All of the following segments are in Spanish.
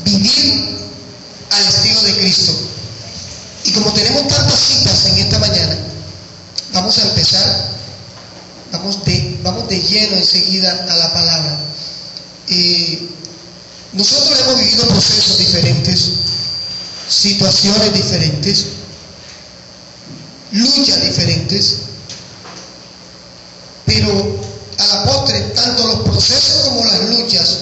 vivir al estilo de Cristo. Y como tenemos tantas citas en esta mañana, vamos a empezar, vamos de lleno enseguida a la palabra. Nosotros hemos vivido procesos diferentes, situaciones diferentes, luchas diferentes, pero a la postre, tanto los procesos como las luchas,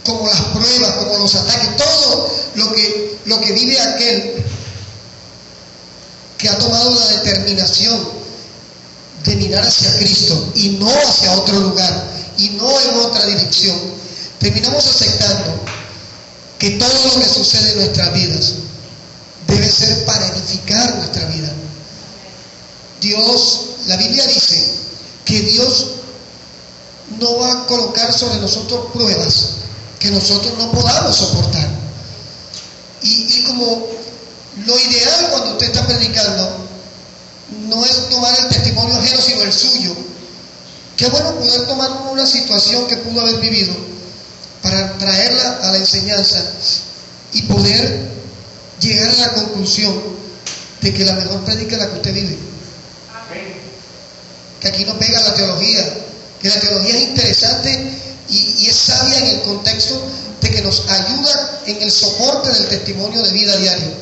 como las pruebas, como los ataques, todo lo que vive aquel que ha tomado la determinación de mirar hacia Cristo y no hacia otro lugar y no en otra dirección, terminamos aceptando que todo lo que sucede en nuestras vidas debe ser para edificar nuestra vida. Dios, la Biblia dice que Dios no va a colocar sobre nosotros pruebas que nosotros no podamos soportar. Y como lo ideal cuando usted está predicando no es tomar el testimonio ajeno, sino el suyo. Qué bueno poder tomar una situación que pudo haber vivido para traerla a la enseñanza y poder llegar a la conclusión de que la mejor prédica es la que usted vive. Que aquí no pega la teología, que la teología es interesante y es sabia en el contexto de que nos ayuda en el soporte del testimonio de vida diario,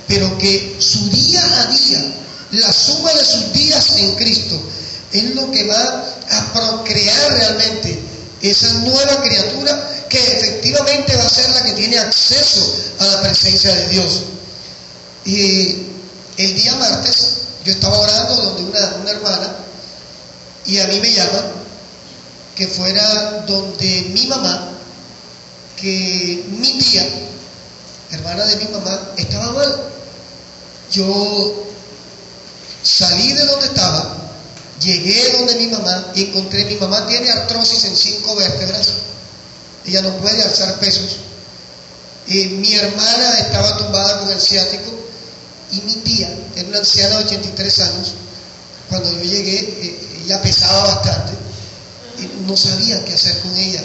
pero que su día a día, la suma de sus días en Cristo, es lo que va a procrear realmente esa nueva criatura que efectivamente va a ser la que tiene acceso a la presencia de Dios. Y el día martes yo estaba orando donde una hermana, y a mí me llaman que fuera donde mi mamá, que mi tía, hermana de mi mamá, estaba mal. Yo salí de donde estaba, llegué donde mi mamá y encontré, mi mamá tiene artrosis en 5 vértebras, ella no puede alzar pesos, mi hermana estaba tumbada con el ciático y mi tía, era una anciana de 83 años, cuando yo llegué, ella pesaba bastante y no sabía qué hacer con ella.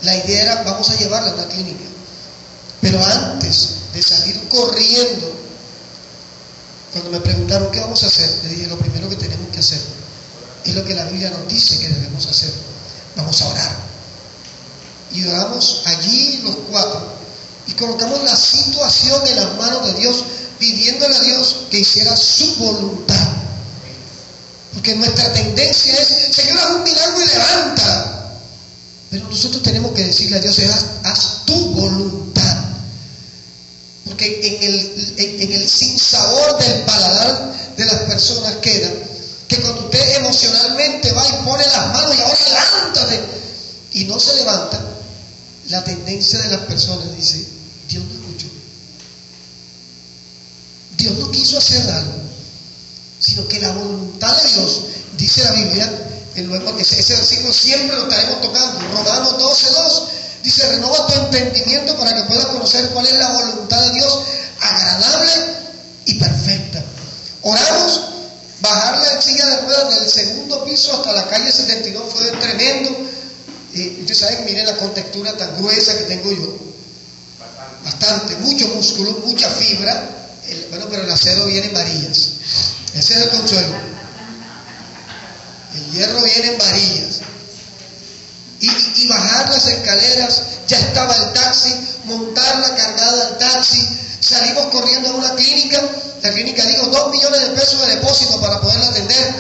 La idea era, vamos a llevarla a una clínica, pero antes de salir corriendo, cuando me preguntaron qué vamos a hacer, le dije, lo primero que tenemos que hacer es lo que la Biblia nos dice que debemos hacer. Vamos a orar. Y oramos allí los 4 y colocamos la situación en las manos de Dios, pidiéndole a Dios que hiciera su voluntad. Porque nuestra tendencia es, Señor, haz un milagro y levanta. Pero nosotros tenemos que decirle a Dios, haz tu voluntad. Porque en el sinsabor del paladar de las personas queda que cuando usted emocionalmente va y pone las manos y ahora levántate y no se levanta, la tendencia de las personas dice, Dios no escuchó, Dios no quiso hacer algo, sino que la voluntad de Dios, dice la Biblia, ese versículo siempre lo estaremos tocando, Romanos 12:2, dice, renova tu entendimiento para que puedas conocer cuál es la voluntad de Dios, agradable y perfecta. Oramos, bajar la silla de ruedas del 2º piso hasta la calle 72 fue tremendo. Ustedes saben, miren la contextura tan gruesa que tengo yo, bastante, mucho músculo, mucha fibra, pero el acero viene en varillas, ese es el consuelo, el hierro viene en varillas. Y bajar las escaleras, ya estaba el taxi, montarla cargada al taxi, salimos corriendo a una clínica, la clínica dijo 2 millones de pesos de depósito para poderla atender,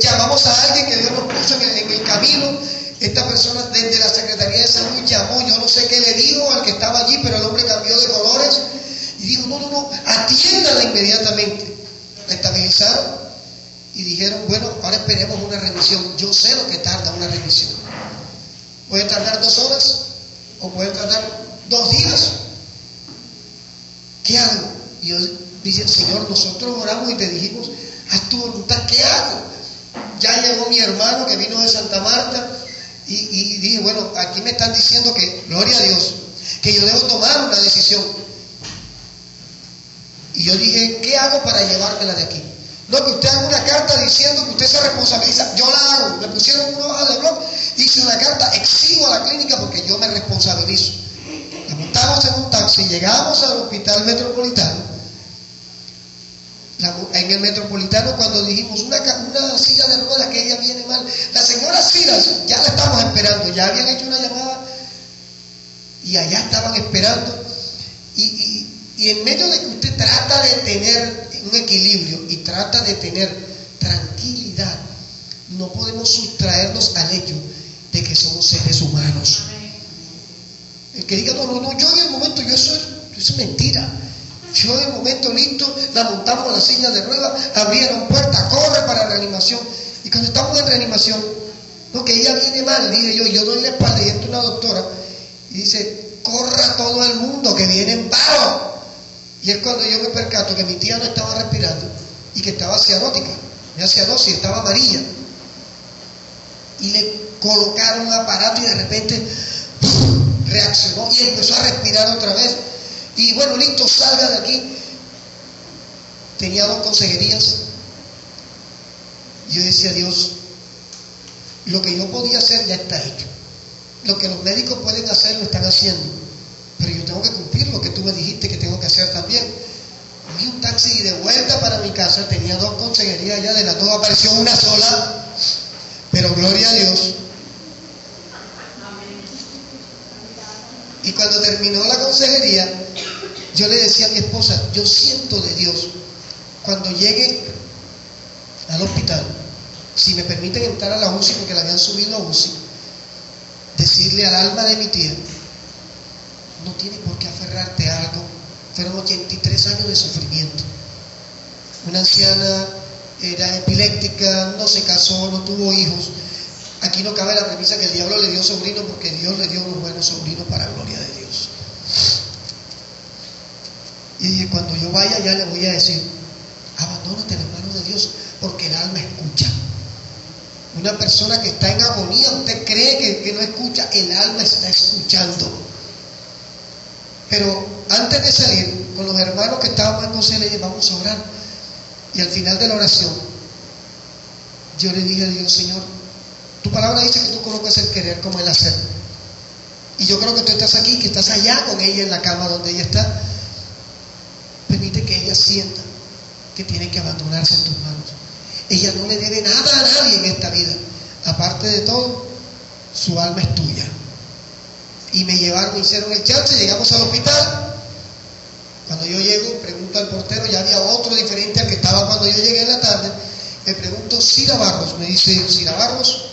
llamamos a alguien que Dios nos puso en el camino, esta persona desde la Secretaría de Salud llamó, yo no sé qué le dijo al que estaba allí, pero el hombre cambió de colores y dijo, no, atiéndala inmediatamente. La estabilizaron y dijeron, bueno, ahora esperemos una remisión. Yo sé lo que tarda una remisión. Puede tardar 2 horas o puede tardar 2 días. ¿Qué hago? Y yo dije, Señor, nosotros oramos y te dijimos, haz tu voluntad, ¿qué hago? Ya llegó mi hermano que vino de Santa Marta y dije, bueno, aquí me están diciendo que, gloria a Dios, que yo debo tomar una decisión. Y yo dije, ¿qué hago para llevármela de aquí? No, que usted haga una carta diciendo que usted se responsabiliza. Yo la hago. Me pusieron una hoja de blog, hice una carta, exijo a la clínica porque yo me responsabilizo. La montamos en un taxi en el Metropolitano, cuando dijimos una silla de ruedas que ella viene mal, la señora Silas, ya la estamos esperando, ya habían hecho una llamada y allá estaban esperando. Y en medio de que usted trata de tener un equilibrio y trata de tener tranquilidad, no podemos sustraernos al hecho de que somos seres humanos. El que diga, no, yo en el momento, eso es mentira. Yo en el momento listo, la montamos en la silla de ruedas, abrieron puerta, corre para reanimación. Y cuando estamos en reanimación, no, que ella viene mal, dije yo doy la espalda y entra una doctora y dice, corra todo el mundo que viene en paro. Y es cuando yo me percato que mi tía no estaba respirando y que estaba cianótica, cianosis, estaba amarilla. Y le colocaron un aparato y de repente reaccionó y empezó a respirar otra vez. Y bueno, listo, salga de aquí. Tenía 2 consejerías. Yo decía, Dios, lo que yo podía hacer ya está hecho. Lo que los médicos pueden hacer lo están haciendo. Pero yo tengo que cumplir lo que tú me dijiste que tengo que hacer también. Cogí un taxi y de vuelta para mi casa. Tenía 2 consejerías ya, de las 2 apareció una sola. Pero gloria a Dios. Y cuando terminó la consejería, yo le decía a mi esposa, yo siento de Dios, cuando llegue al hospital, si me permiten entrar a la UCI, porque la habían subido a UCI, decirle al alma de mi tía, no tienes por qué aferrarte a algo. Fueron 83 años de sufrimiento. Una anciana era epiléptica, no se casó, no tuvo hijos. Aquí no cabe la premisa que el diablo le dio sobrino, porque Dios le dio unos buenos sobrinos para gloria de Dios. Y dije, cuando yo vaya ya le voy a decir, abandónate en las manos de Dios, porque el alma escucha. Una persona que está en agonía, usted cree que no escucha, el alma está escuchando. Pero antes de salir, con los hermanos que estábamos en José, le dije, vamos a orar. Y al final de la oración, yo le dije a Dios, Señor, tu palabra dice que tú colocas el querer como el hacer. Y yo creo que tú estás aquí, que estás allá con ella en la cama donde ella está. Permite que ella sienta que tiene que abandonarse en tus manos. Ella no le debe nada a nadie en esta vida. Aparte de todo, su alma es tuya. Y me llevaron, me hicieron el chance, llegamos al hospital. Cuando yo llego, pregunto al portero, ya había otro diferente al que estaba cuando yo llegué en la tarde. Le pregunto, Cira Barros. Me dice, Cira Barros,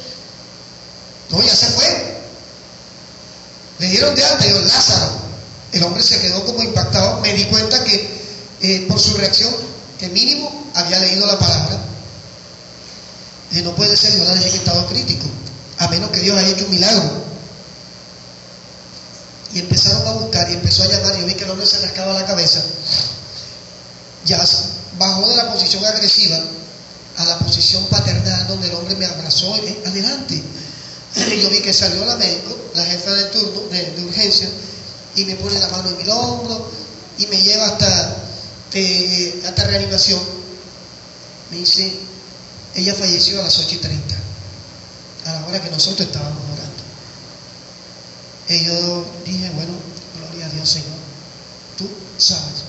no, ya se fue. Le dieron de alta, yo, Lázaro. El hombre se quedó como impactado. Me di cuenta que por su reacción, que mínimo había leído la palabra. Dije, no puede ser, yo la dejé en estado crítico, a menos que Dios haya hecho un milagro. Y empezaron a buscar y empezó a llamar. Yo vi que el hombre se rascaba la cabeza. Ya bajó de la posición agresiva a la posición paternal, donde el hombre me abrazó y adelante. Y yo vi que salió la médico, la jefa de turno de urgencia, y me pone la mano en mi hombro y me lleva hasta reanimación. Me dice, ella falleció a las 8:30, a la hora que nosotros estábamos orando. Y yo dije, bueno, gloria a Dios, Señor, tú sabes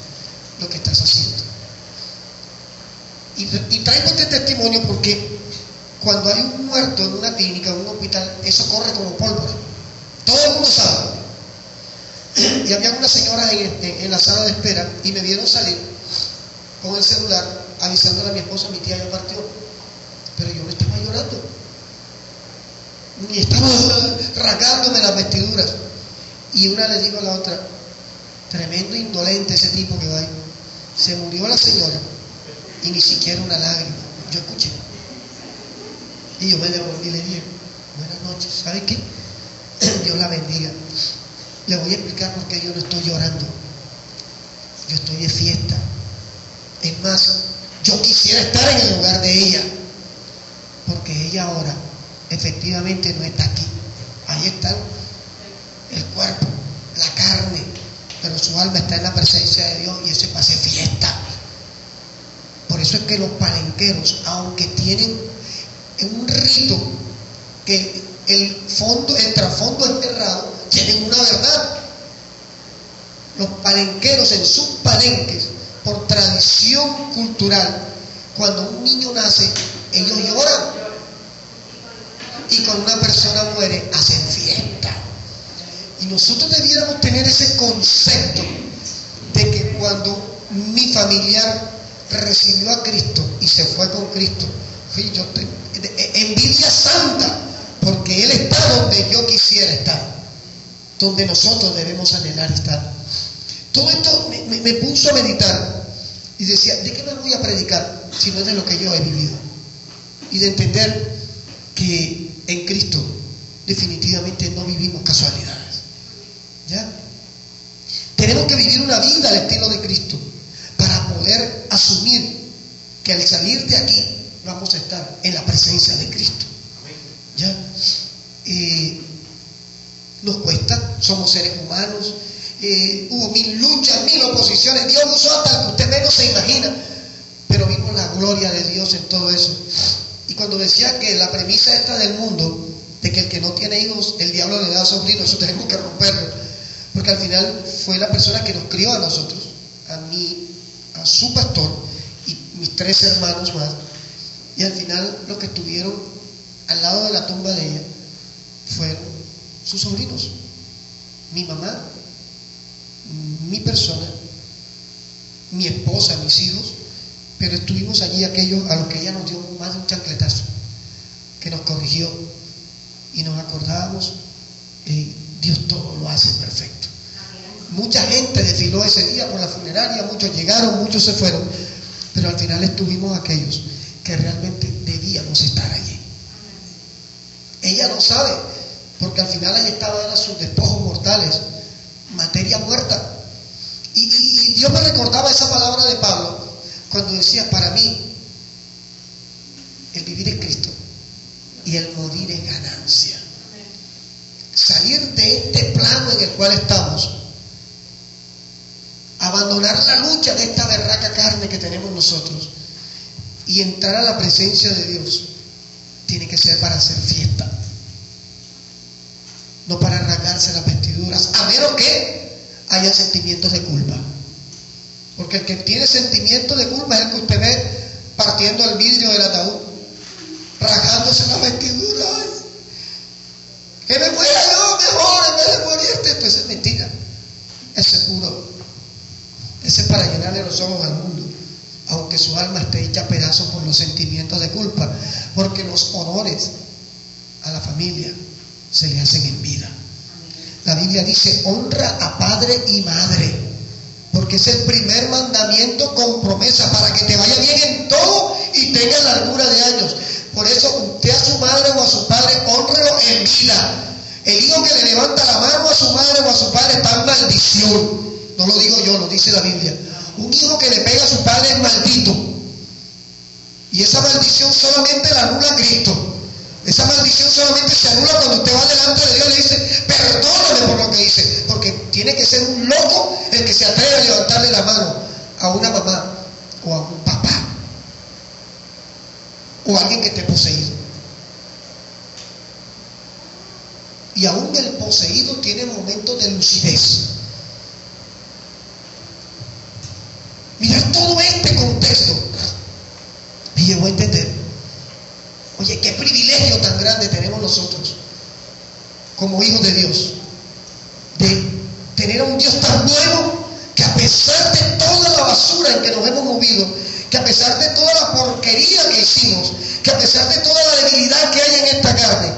lo que estás haciendo. Y traigo este testimonio porque cuando hay un muerto en una clínica, en un hospital, eso corre como pólvora. Todo el mundo sabe. Y había unas señoras en la sala de espera y me vieron salir con el celular avisándole a mi esposa, mi tía ya partió. Pero yo no estaba llorando, ni estaba rasgándome las vestiduras. Y una le dijo a la otra, tremendo indolente ese tipo que va ahí. Se murió la señora y ni siquiera una lágrima. Yo escuché. Y yo me devolví y le dije, buenas noches, ¿sabe qué? Dios la bendiga. Le voy a explicar por qué yo no estoy llorando. Yo estoy de fiesta. Es más, yo quisiera estar en el lugar de ella, porque ella ahora efectivamente no está aquí. Ahí está el cuerpo, la carne, pero su alma está en la presencia de Dios y eso es para hacer fiesta. Por eso es que los palenqueros, aunque tienen un rito que el trasfondo es errado, tienen una verdad. Los palenqueros en sus palenques, por tradición cultural, cuando un niño nace, ellos lloran. Y cuando una persona muere, hacen fiesta. Y nosotros debiéramos tener ese concepto de que cuando mi familiar recibió a Cristo y se fue con Cristo, envidia santa, porque Él está donde yo quisiera estar, donde nosotros debemos anhelar estar. Todo esto me puso a meditar y decía, ¿de qué me voy a predicar si no es de lo que yo he vivido? Y de entender que en Cristo definitivamente no vivimos casualidades. ¿Ya? Tenemos que vivir una vida al estilo de Cristo para poder asumir que al salir de aquí vamos a estar en la presencia de Cristo. ¿Ya? Nos cuesta, somos seres humanos, hubo 1000 luchas, 1000 oposiciones, Dios usó hasta el que usted menos se imagina, pero vimos la gloria de Dios en todo eso. Y cuando decía que la premisa esta del mundo, de que el que no tiene hijos, el diablo le da sobrinos, eso tenemos que romperlo, porque al final fue la persona que nos crió a nosotros, a mí, a su pastor y mis 3 hermanos más, y al final los que estuvieron al lado de la tumba de ella fueron sus sobrinos, mi mamá, mi persona, mi esposa, mis hijos, pero estuvimos allí aquellos a los que ella nos dio más de un chancletazo, que nos corrigió y nos acordábamos, Dios todo lo hace perfecto. Mucha gente desfiló ese día por la funeraria, muchos llegaron, muchos se fueron, pero al final estuvimos aquellos que realmente debíamos estar allí. Ella no sabe, porque al final allí estaban sus despojos mortales, materia muerta. Y Dios me recordaba esa palabra de Pablo cuando decía, para mí el vivir es Cristo y el morir es ganancia. Salir de este plano en el cual estamos, abandonar la lucha de esta berraca carne que tenemos nosotros y entrar a la presencia de Dios, tiene que ser para hacer fiesta, no para arrancarse las vestiduras, a menos que haya sentimientos de culpa. Porque el que tiene sentimientos de culpa es el que usted ve partiendo el vidrio del ataúd, rasgándose las vestiduras. Que me muera yo mejor en vez de morirte. Pues es mentira. Ese es puro. Ese es para llenarle los ojos al mundo, aunque su alma esté hecha a pedazos por los sentimientos de culpa, porque los honores a la familia se le hacen en vida. La Biblia dice, honra a padre y madre, porque es el primer mandamiento con promesa para que te vaya bien en todo y tengas largura de años. Por eso usted a su madre o a su padre, honrelo en vida. El hijo que le levanta la mano a su madre o a su padre está en maldición. No lo digo yo, lo dice la Biblia. Un hijo que le pega a su padre es maldito. Y esa maldición solamente la anula Cristo. Esa maldición solamente se anula cuando usted va delante de Dios y le dice, perdóname por lo que hice. Porque tiene que ser un loco el que se atreve a levantarle la mano a una mamá o a un papá o a alguien que esté poseído. Y aún el poseído tiene momentos de lucidez. Mirar todo este contexto me llegó a entender. Oye, qué privilegio tan grande tenemos nosotros como hijos de Dios, de tener a un Dios tan bueno que a pesar de toda la basura en que nos hemos movido, que a pesar de toda la porquería que hicimos, que a pesar de toda la debilidad que hay en esta carne,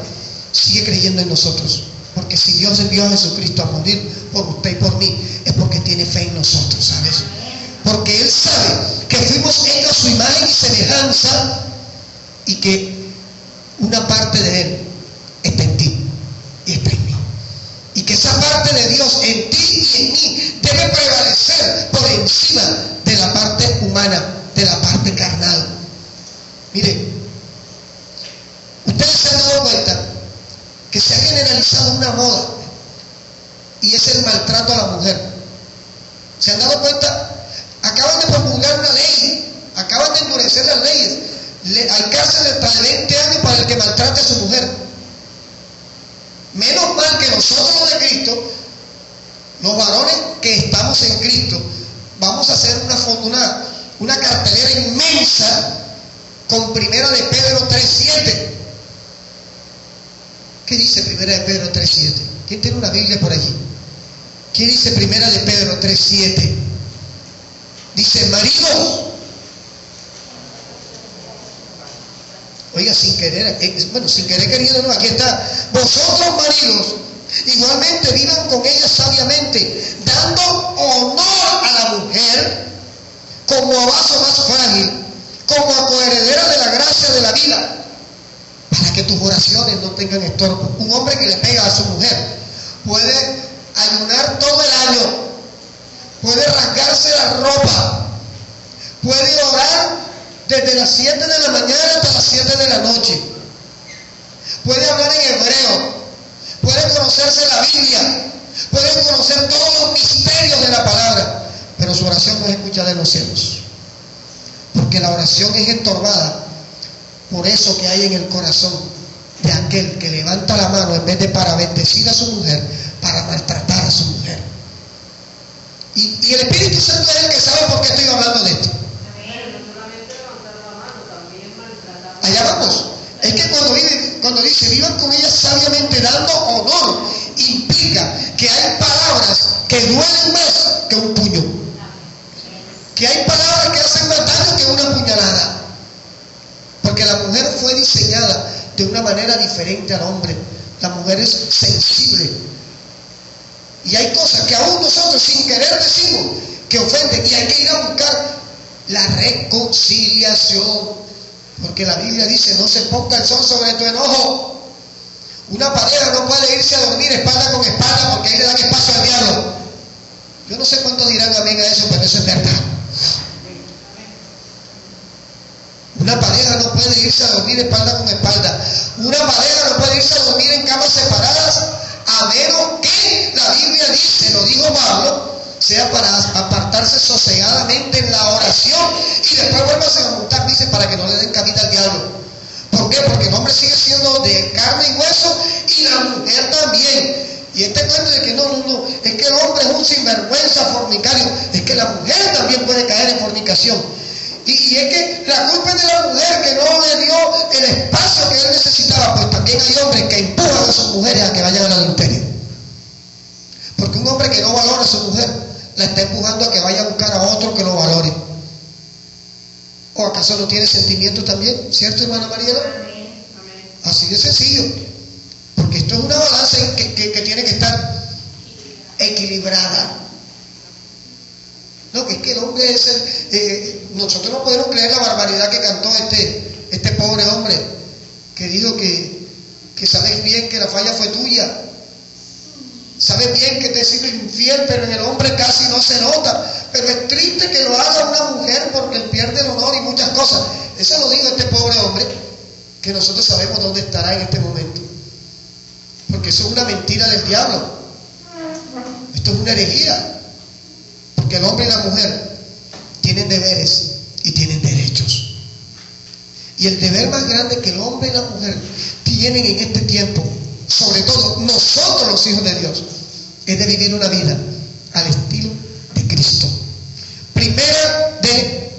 sigue creyendo en nosotros. Porque si Dios envió a Jesucristo a morir por usted y por mí, es porque tiene fe en nosotros, ¿sabes? Porque Él sabe que fuimos hechos a su imagen y semejanza y que una parte de Él está en ti y está en mí. Y que esa parte de Dios en ti y en mí debe prevalecer por encima de la parte humana, de la parte carnal. Mire, ustedes se han dado cuenta que se ha generalizado una moda y es el maltrato a la mujer. ¿Se han dado cuenta? Acaban de promulgar una ley, acaban de endurecer las leyes. Hay cárcel de hasta de 20 años para el que maltrate a su mujer. Menos mal que nosotros los de Cristo, los varones que estamos en Cristo, vamos a hacer una cartelera inmensa con Primera de Pedro 3:7. ¿Qué dice Primera de Pedro 3:7? ¿Quién tiene una Biblia por allí? ¿Qué dice Primera de Pedro 3:7? Dice: maridos, oiga, sin querer queriendo, no, aquí está. Vosotros, maridos, igualmente vivan con ella sabiamente, dando honor a la mujer como a vaso más frágil, como a coheredera de la gracia de la vida, para que tus oraciones no tengan estorbo. Un hombre que le pega a su mujer puede ayunar todo el año, puede rasgarse la ropa, puede orar desde las 7 de la mañana hasta las 7 de la noche, puede hablar en hebreo, puede conocerse la Biblia, puede conocer todos los misterios de la palabra, pero su oración no es escuchada en los cielos, porque la oración es estorbada por eso que hay en el corazón de aquel que levanta la mano en vez de para bendecir a su mujer, para maltratar a su mujer. Y el Espíritu Santo es el que sabe por qué estoy hablando de esto. Allá vamos. Es que cuando dice vivan con ella sabiamente dando honor, implica que hay palabras que duelen más que un puño, que hay palabras que hacen más daño que una puñalada, porque la mujer fue diseñada de una manera diferente al hombre. La mujer es sensible y hay cosas que aún nosotros sin querer decimos que ofenden, y hay que ir a buscar la reconciliación, porque la Biblia dice: no se ponga el sol sobre tu enojo. Una pareja no puede irse a dormir espalda con espalda, porque ahí le dan espacio al diablo. Yo no sé cuántos dirán amén a eso, pero eso es verdad. Una pareja no puede irse a dormir espalda con espalda. Una pareja no puede irse a dormir en camas separadas, a menos que la Biblia dice, lo dijo Pablo, sea para apartarse sosegadamente en la oración y después vuélvase a montar, dice, para que no le den cabida al diablo. ¿Por qué? Porque el hombre sigue siendo de carne y hueso y la mujer también. Y este cuento de que no, es que el hombre es un sinvergüenza fornicario, es que la mujer también puede caer en fornicación. Y es que la culpa es de la mujer que no le dio el espacio que él necesitaba, pues también hay hombres que empujan a sus mujeres a que vayan al adulterio. Porque un hombre que no valora a su mujer la está empujando a que vaya a buscar a otro que lo valore. ¿O acaso no tiene sentimiento también? ¿Cierto, hermana Mariela? Así de sencillo. Porque esto es una balanza que tiene que estar equilibrada. No, que es que el hombre es nosotros no podemos creer la barbaridad que cantó este pobre hombre, que dijo que sabes bien que la falla fue tuya, sabes bien que te he sido infiel, pero en el hombre casi no se nota, pero es triste que lo haga una mujer porque él pierde el honor y muchas cosas. Eso lo dijo este pobre hombre, que nosotros sabemos dónde estará en este momento, porque eso es una mentira del diablo, esto es una herejía. Que el hombre y la mujer tienen deberes y tienen derechos. Y el deber más grande que el hombre y la mujer tienen en este tiempo, sobre todo nosotros los hijos de Dios, es de vivir una vida al estilo de Cristo. Primera de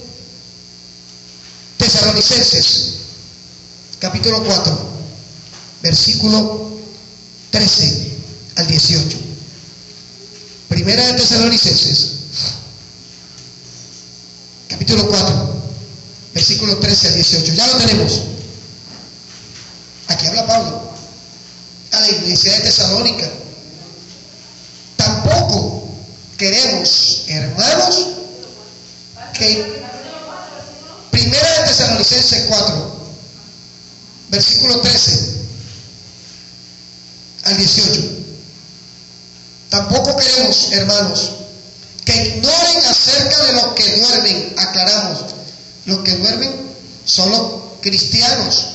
Tesalonicenses, capítulo 4, versículo 13 al 18. Primera de Tesalonicenses, capítulo 4, versículos 13 al 18. Ya lo tenemos. Aquí habla Pablo a la iglesia de Tesalónica. Tampoco queremos, hermanos, que Primera de Tesalonicenses 4, versículo 13 al 18. Tampoco queremos, hermanos, que ignoren acerca de los que duermen. Aclaramos, los que duermen son los cristianos,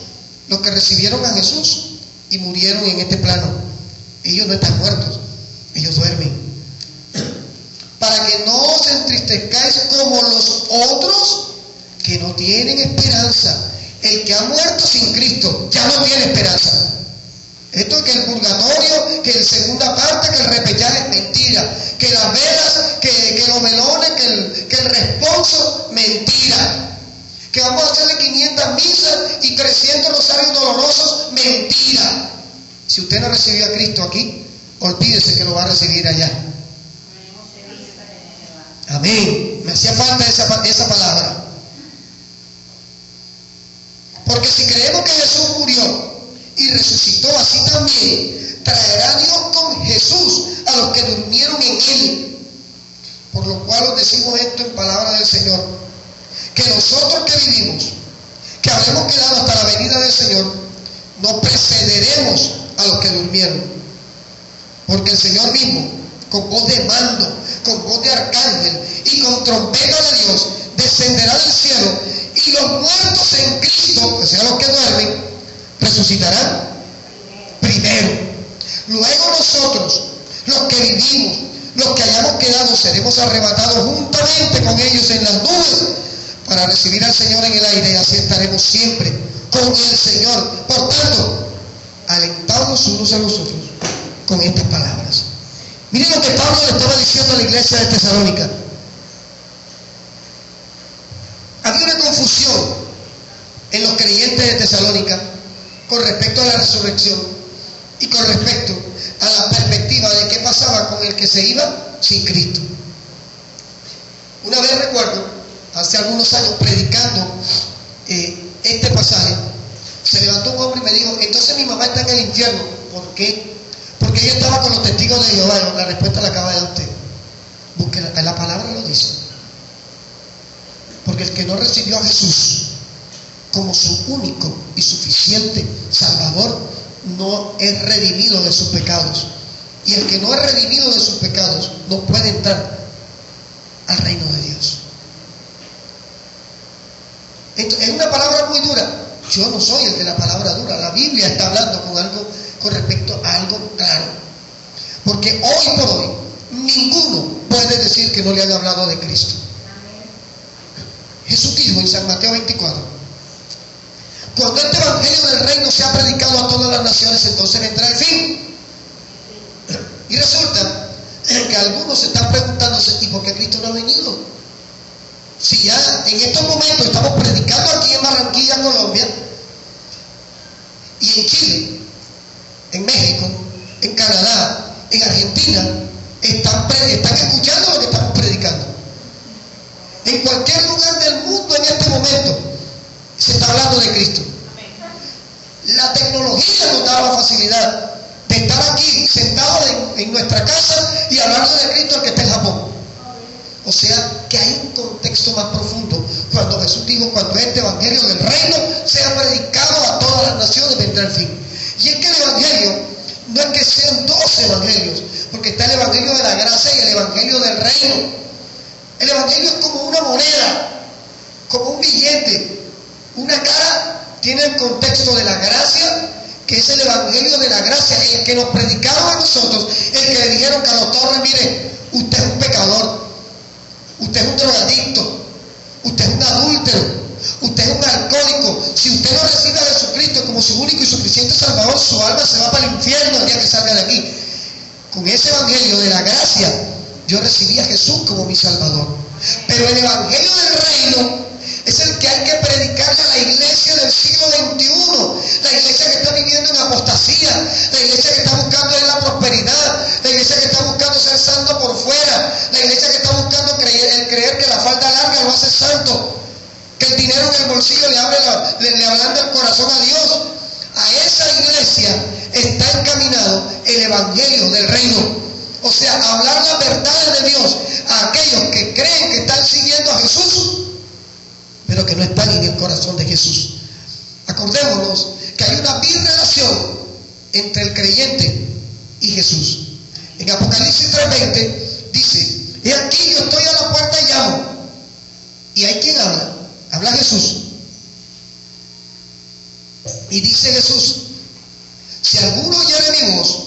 los que recibieron a Jesús y murieron en este plano. Ellos no están muertos, ellos duermen. Para que no os entristezcáis como los otros que no tienen esperanza. El que ha muerto sin Cristo ya no tiene esperanza. Esto que el purgatorio, que la segunda parte, que el repechaje es mentira, que las velas, que los melones, que el responso, mentira, que vamos a hacerle 500 misas y 300 rosarios dolorosos. Mentira. Si usted no recibió a Cristo aquí, olvídese que lo va a recibir allá. Amén. Me hacía falta esa palabra. Porque si creemos que Jesús murió y resucitó, así también traerá Dios con Jesús a los que durmieron en Él. Por lo cual os decimos esto en palabra del Señor, que nosotros que vivimos, que habremos quedado hasta la venida del Señor, no precederemos a los que durmieron. Porque el Señor mismo, con voz de mando, con voz de arcángel y con trompeta de Dios, descenderá del cielo, y los muertos en Cristo, que sean los que duermen, resucitarán primero. Luego nosotros, los que vivimos, los que hayamos quedado, seremos arrebatados juntamente con ellos en las nubes para recibir al Señor en el aire, y así estaremos siempre con el Señor. Por tanto, alentados unos a los otros con estas palabras. Miren lo que Pablo le estaba diciendo a la iglesia de Tesalónica. Había una confusión en los creyentes de Tesalónica con respecto a la resurrección y con respecto a la perspectiva de qué pasaba con el que se iba sin Cristo. Una vez recuerdo, hace algunos años, predicando este pasaje, se levantó un hombre y me dijo: entonces mi mamá está en el infierno. ¿Por qué? Porque ella estaba con los testigos de Jehová. La respuesta la acaba de dar usted. Busque la palabra, lo dice. Porque el que no recibió a Jesús como su único y suficiente Salvador, no es redimido de sus pecados. Y el que no es redimido de sus pecados no puede entrar al reino de Dios. Es una palabra muy dura. Yo no soy el de la palabra dura. La Biblia está hablando con respecto a algo claro. Porque hoy por hoy ninguno puede decir que no le han hablado de Cristo. Jesús dijo en San Mateo 24: cuando este evangelio del reino sea predicado a todas las naciones, entonces vendrá el fin. Y resulta que algunos se están preguntándose: ¿y por qué Cristo no ha venido? Si ya en estos momentos estamos predicando aquí en Barranquilla, Colombia, y en Chile, en México, en Canadá, en Argentina, están escuchando lo que estamos predicando. En cualquier lugar del mundo en este momento se está hablando de Cristo. La tecnología nos da la facilidad de estar aquí sentados en nuestra casa y hablarle de Cristo al que está en Japón. O sea que hay un contexto más profundo. Cuando Jesús dijo: cuando este evangelio del reino sea predicado a todas las naciones, vendrá el fin. Y es que el evangelio no es que sean dos evangelios, porque está el evangelio de la gracia y el evangelio del reino. El evangelio es como una moneda, como un billete. Una cara tiene el contexto de la gracia, que es el evangelio de la gracia, el que nos predicaron a nosotros, el que le dijeron: Carlos Torres, mire, usted es un pecador, usted es un drogadicto, usted es un adúltero, usted es un alcohólico. Si usted no recibe a Jesucristo como su único y suficiente Salvador, su alma se va para el infierno el día que salga de aquí. Con ese evangelio de la gracia, yo recibí a Jesús como mi Salvador. Pero el evangelio del reino es el que hay que predicarle a la iglesia del siglo XXI, la iglesia que está viviendo en apostasía, la iglesia que está buscando la prosperidad, la iglesia que está buscando ser santo por fuera, la iglesia que está buscando creer que la falda larga lo hace santo, que el dinero en el bolsillo le ablanda el corazón a Dios. A esa iglesia está encaminado el evangelio del reino. O sea, hablar las verdades de Dios a aquellos que creen que están siguiendo a Jesús, pero que no están en el corazón de Jesús. Acordémonos que hay una birrelación entre el creyente y Jesús. En Apocalipsis 3:20 dice: he aquí, yo estoy a la puerta y llamo. ¿Y hay quien habla? Habla Jesús. Y dice Jesús: si alguno oyere mi voz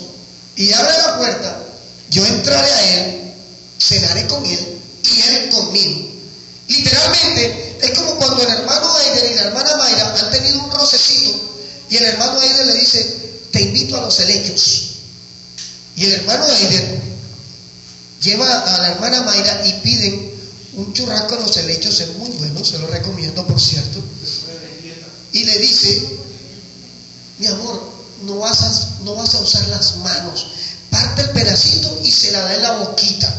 y abre la puerta, yo entraré a él, cenaré con él y él conmigo. Literalmente es como cuando el hermano Eider y la hermana Mayra han tenido un rocecito y el hermano Eider le dice: te invito a los helechos. Y el hermano Eider lleva a la hermana Mayra y piden un churrasco en los helechos es muy bueno, se lo recomiendo, por cierto. Y le dice: mi amor, no vas a usar las manos, parte el pedacito y se la da en la boquita.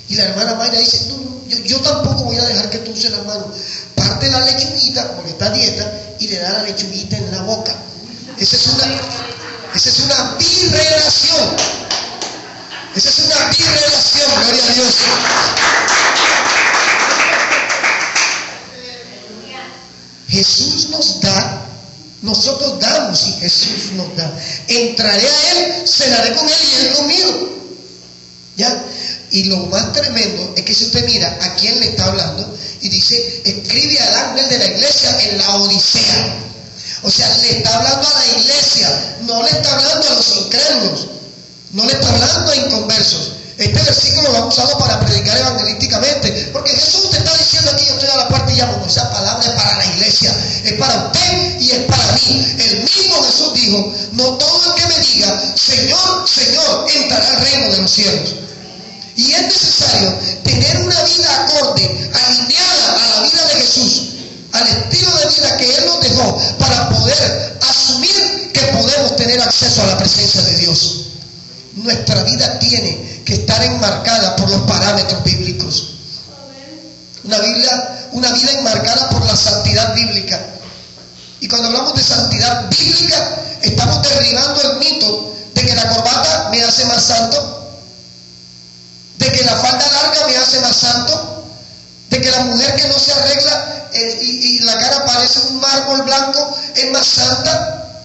Y la hermana Mayra dice: no, yo tampoco voy a dejar que tú uses las manos. Parte la lechuguita, porque está a dieta, y le da la lechuguita en la boca. Esa es una birrelación. Esa es una birrelación, gloria a Dios. Jesús nos da, nosotros damos y Jesús nos da. Entraré a Él, cenaré con Él y Él conmigo. ¿Ya? Y lo más tremendo es que si usted mira a quién le está hablando, y dice: escribe al ángel de la iglesia en la Odisea. O sea, le está hablando a la iglesia, no le está hablando a los incrédulos, no le está hablando a inconversos. Este versículo lo ha usado para predicar evangelísticamente, porque Jesús te está diciendo aquí: yo estoy a la puerta y llamo. Esa palabra es para la iglesia, es para usted y es para mí. El mismo Jesús dijo: no todo el que me diga Señor, Señor, entrará al reino de los cielos. Y es necesario tener una vida acorde, alineada a la vida de Jesús, al estilo de vida que Él nos dejó, para poder asumir que podemos tener acceso a la presencia de Dios. Nuestra vida tiene que estar enmarcada por los parámetros bíblicos. Una vida enmarcada por la santidad bíblica. Y cuando hablamos de santidad bíblica, estamos derribando el mito de que la corbata me hace más santo, de que la falda larga me hace más santo, de que la mujer que no se arregla y la cara parece un mármol blanco es más santa,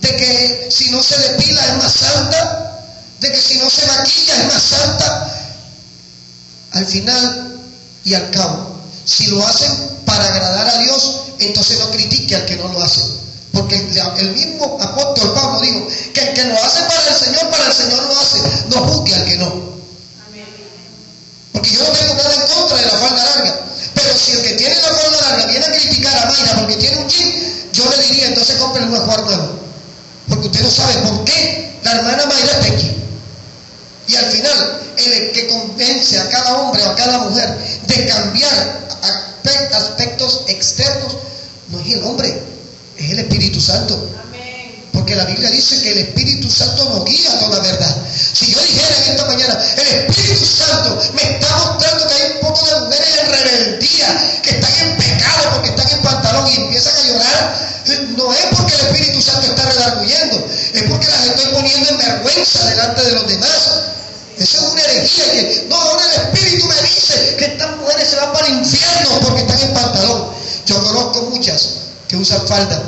de que si no se depila es más santa, de que si no se maquilla es más santa. Al final y al cabo, si lo hacen para agradar a Dios, entonces no critique al que no lo hace, porque el mismo apóstol Pablo dijo que el que lo hace para el Señor lo hace. No juzgue al que no. Porque yo no tengo nada en contra de la falda larga, pero si el que tiene la falda larga viene a criticar a Mayra porque tiene un jean, yo le diría: entonces compre un mejor nuevo, porque usted no sabe por qué la hermana Mayra está aquí. Y al final, el que convence a cada hombre o a cada mujer de cambiar aspectos externos no es el hombre, es el Espíritu Santo. Porque la Biblia dice que el Espíritu Santo nos guía a toda verdad. Si yo dijera en esta mañana: el Espíritu Santo me está mostrando que hay un poco de mujeres en rebeldía, que están en pecado porque están en pantalón y empiezan a llorar, no es porque el Espíritu Santo está redarguyendo, es porque las estoy poniendo en vergüenza delante de los demás. Eso es una herejía. Que no, ahora el Espíritu me dice que estas mujeres se van para el infierno porque están en pantalón. Yo conozco muchas que usan falda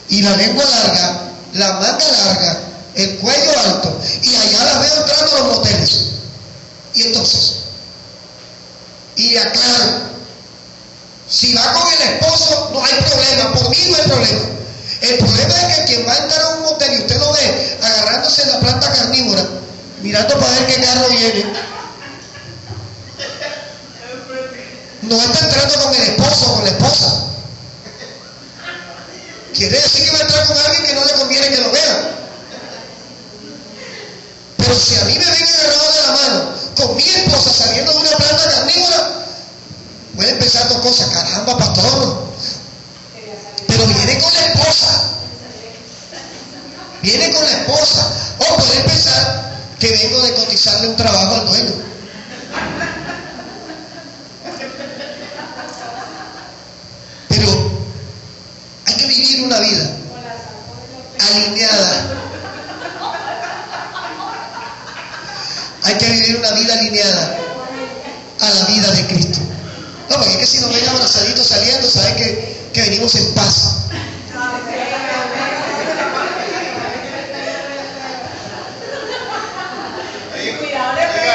y la lengua larga, la manga larga, el cuello alto, y allá las veo entrando a los moteles. Y entonces, y aclaro, si va con el esposo no hay problema, por mí no hay problema. El problema es que quien va a entrar a un motel y usted lo ve agarrándose en la planta carnívora, mirando para ver qué carro viene, no está entrando con el esposo o con la esposa. Quiere decir que va a entrar con alguien que no le conviene que lo vean. Pero si a mí me ven agarrado de la mano con mi esposa saliendo de una planta carnívora, pueden pensar dos cosas: caramba, pastor, pero viene con la esposa. Viene con la esposa. O pueden pensar que vengo de cotizarle un trabajo al dueño. Pero hay que vivir una vida alineada. Hay que vivir una vida alineada a la vida de Cristo. No, porque es que si nos ven abrazaditos saliendo, saben que venimos en paz.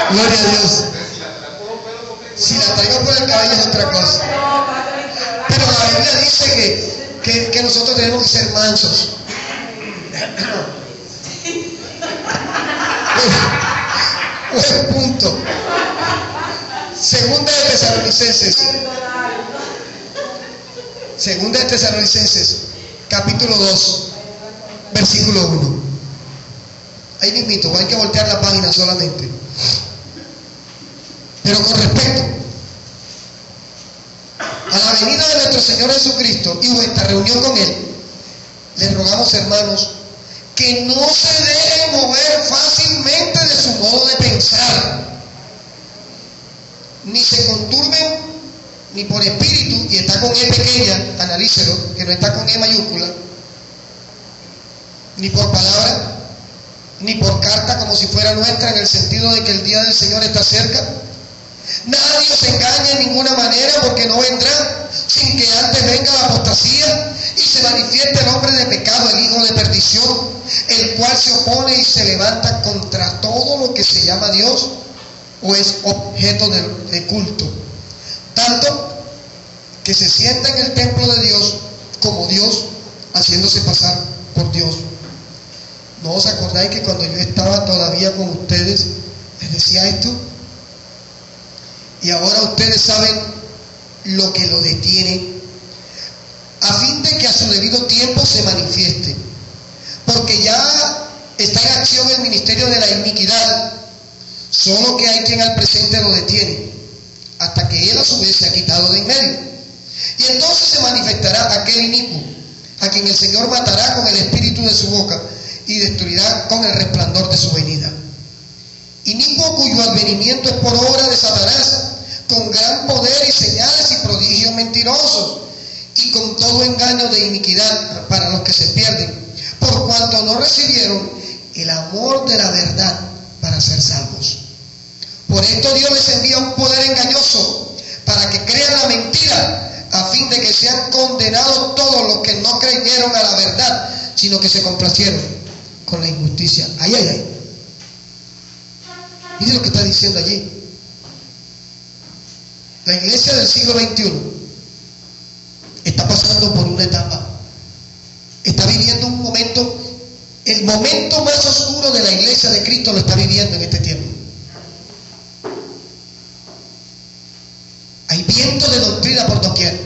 Gloria a Dios. Si la traigo por el cabello es otra cosa. Pero la Biblia dice que nosotros tenemos que ser mansos. Buen punto. Segunda de Tesalonicenses, capítulo 2, versículo 1. Ahí mismito, hay que voltear la página solamente. Pero con respecto a la venida de nuestro Señor Jesucristo y vuestra reunión con Él, les rogamos, hermanos, que no se dejen mover fácilmente de su modo de pensar, ni se conturben ni por espíritu, y está con E pequeña, analícelo, que no está con E mayúscula, ni por palabra, ni por carta como si fuera nuestra, en el sentido de que el día del Señor está cerca. Nadie os engañe en ninguna manera, porque no vendrá sin que antes venga la apostasía y se manifieste el hombre de pecado, el hijo de perdición, el cual se opone y se levanta contra todo lo que se llama Dios o es objeto de culto, tanto que se sienta en el templo de Dios como Dios, haciéndose pasar por Dios. ¿No os acordáis que cuando yo estaba todavía con ustedes les decía esto? Y ahora ustedes saben lo que lo detiene, a fin de que a su debido tiempo se manifieste, porque ya está en acción el ministerio de la iniquidad, solo que hay quien al presente lo detiene, hasta que él a su vez se ha quitado de en medio. Y entonces se manifestará aquel inicuo, a quien el Señor matará con el espíritu de su boca y destruirá con el resplandor de su venida. Inicuo cuyo advenimiento es por obra de Satanás, con gran poder y señales y prodigios mentirosos, y con todo engaño de iniquidad para los que se pierden, por cuanto no recibieron el amor de la verdad para ser salvos. Por esto Dios les envía un poder engañoso, para que crean la mentira, a fin de que sean condenados todos los que no creyeron a la verdad, sino que se complacieron con la injusticia. Ay, ay, ay. Mire lo que está diciendo allí. La iglesia del siglo XXI está pasando por una etapa, está viviendo un momento, el momento más oscuro de la iglesia de Cristo lo está viviendo en este tiempo. Hay viento de doctrina por doquier,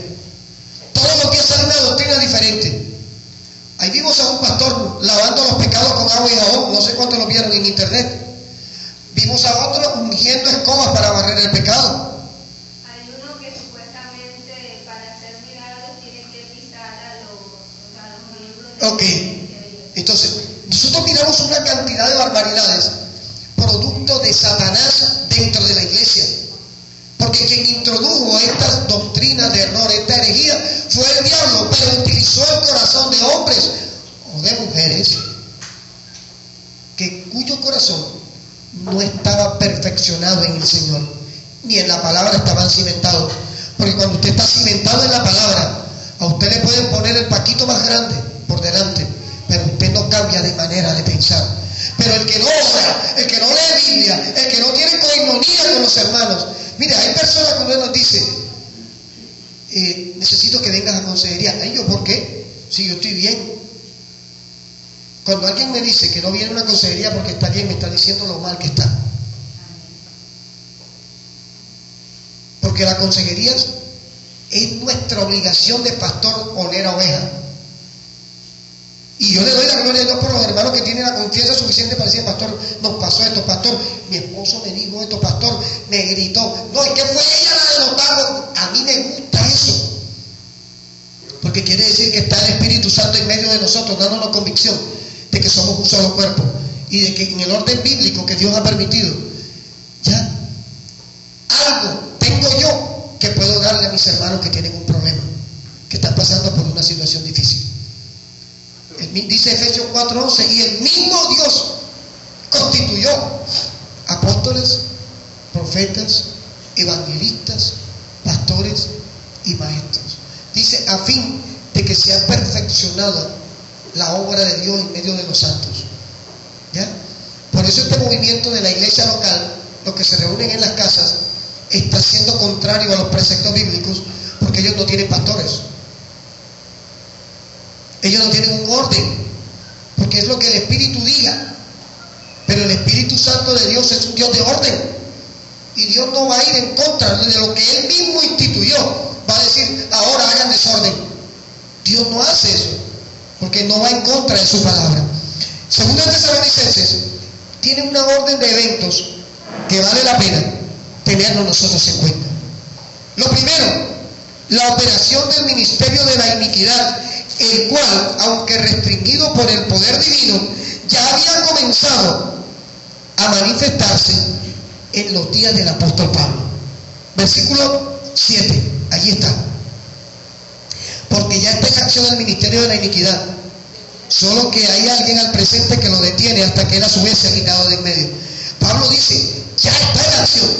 todos los días sale una doctrina diferente. Ahí vimos a un pastor lavando los pecados con agua y jabón, no sé cuántos lo vieron en internet. Vimos a otro ungiendo escobas para barrer el pecado. Ok, entonces nosotros miramos una cantidad de barbaridades producto de Satanás dentro de la iglesia, porque quien introdujo estas doctrinas de error, esta herejía, fue el diablo, pero utilizó el corazón de hombres o de mujeres cuyo corazón no estaba perfeccionado en el Señor, ni en la palabra estaban cimentados, porque cuando usted está cimentado en la palabra, a usted le pueden poner el paquito más grande por delante, pero usted no cambia de manera de pensar. Pero el que no ora, el que no lee Biblia, el que no tiene coinonía con los hermanos, mira, hay personas que uno nos dice, necesito que vengas a consejería. Ay, ¿yo por qué? Si yo estoy bien. Cuando alguien me dice que no viene a una consejería porque está bien, me está diciendo lo mal que está. Porque la consejería es nuestra obligación de pastor oler a oveja. Y yo le doy la gloria a Dios por los hermanos que tienen la confianza suficiente para decir, pastor, nos pasó esto, pastor, mi esposo me dijo esto, pastor, me gritó. No, es que fue ella la de los pagos. A mí me gusta eso, porque quiere decir que está el Espíritu Santo en medio de nosotros, dándonos convicción de que somos un solo cuerpo y de que en el orden bíblico que Dios ha permitido, ya algo tengo yo que puedo darle a mis hermanos que tienen un problema, que están pasando por una situación difícil. Dice Efesios 4:11, y el mismo Dios constituyó apóstoles, profetas, evangelistas, pastores y maestros. Dice, a fin de que sea perfeccionada la obra de Dios en medio de los santos. ¿Ya? Por eso este movimiento de la iglesia local, los que se reúnen en las casas, está siendo contrario a los preceptos bíblicos, porque ellos no tienen pastores. Ellos no tienen un orden, porque es lo que el Espíritu diga. Pero el Espíritu Santo de Dios es un Dios de orden, y Dios no va a ir en contra de lo que Él mismo instituyó. Va a decir, ahora hagan desorden. Dios no hace eso, porque no va en contra de su palabra. Según Tesalonicenses, tiene una orden de eventos que vale la pena tenerlo nosotros en cuenta. Lo primero, la operación del ministerio de la iniquidad, el cual, aunque restringido por el poder divino, ya había comenzado a manifestarse en los días del apóstol Pablo. Versículo 7, allí está. Porque ya está en acción el ministerio de la iniquidad, solo que hay alguien al presente que lo detiene hasta que él a su vez se ha quitado de en medio. Pablo dice, ya está en acción.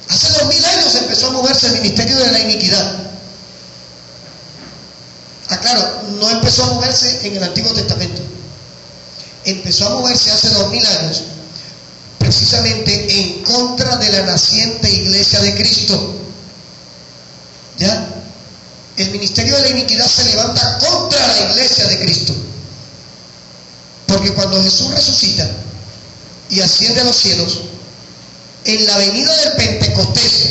Hace 2000 años empezó a moverse el ministerio de la iniquidad. Claro, no empezó a moverse en el Antiguo Testamento. Empezó a moverse hace 2000 años, precisamente en contra de la naciente iglesia de Cristo. ¿Ya? El ministerio de la iniquidad se levanta contra la iglesia de Cristo. Porque cuando Jesús resucita y asciende a los cielos, en la venida del Pentecostés,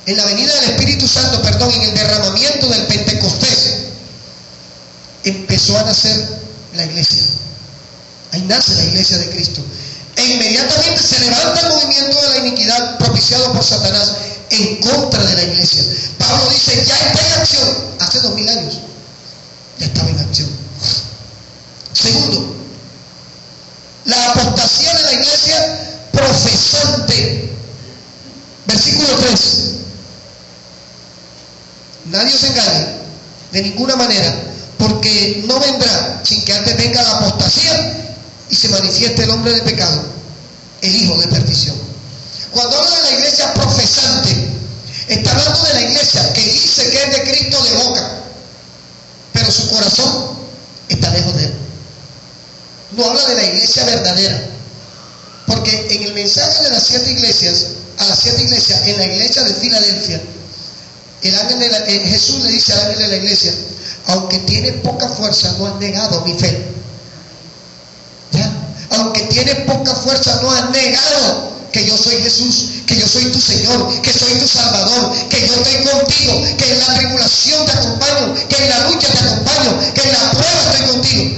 en la venida del Espíritu Santo, perdón, en el derramamiento del Pentecostés, empezó a nacer la iglesia. Ahí nace la iglesia de Cristo. E inmediatamente se levanta el movimiento de la iniquidad propiciado por Satanás en contra de la iglesia. Pablo dice, ya está en acción. Hace 2000 años ya estaba en acción. Segundo, la apostasía de la iglesia profesante. Versículo 3. Nadie se engañe de ninguna manera, porque no vendrá sin que antes venga la apostasía y se manifieste el hombre de pecado, el hijo de perdición. Cuando habla de la iglesia profesante, está hablando de la iglesia que dice que es de Cristo de boca, pero su corazón está lejos de él. No habla de la iglesia verdadera, porque en el mensaje de las 7 iglesias, a las 7 iglesias, en la iglesia de Filadelfia, Jesús le dice al ángel de la iglesia, aunque tienes poca fuerza, no has negado mi fe. ¿Ya? Aunque tienes poca fuerza, no has negado que yo soy Jesús, que yo soy tu Señor, que soy tu Salvador, que yo estoy contigo, que en la tribulación te acompaño, que en la lucha te acompaño, que en la prueba estoy contigo.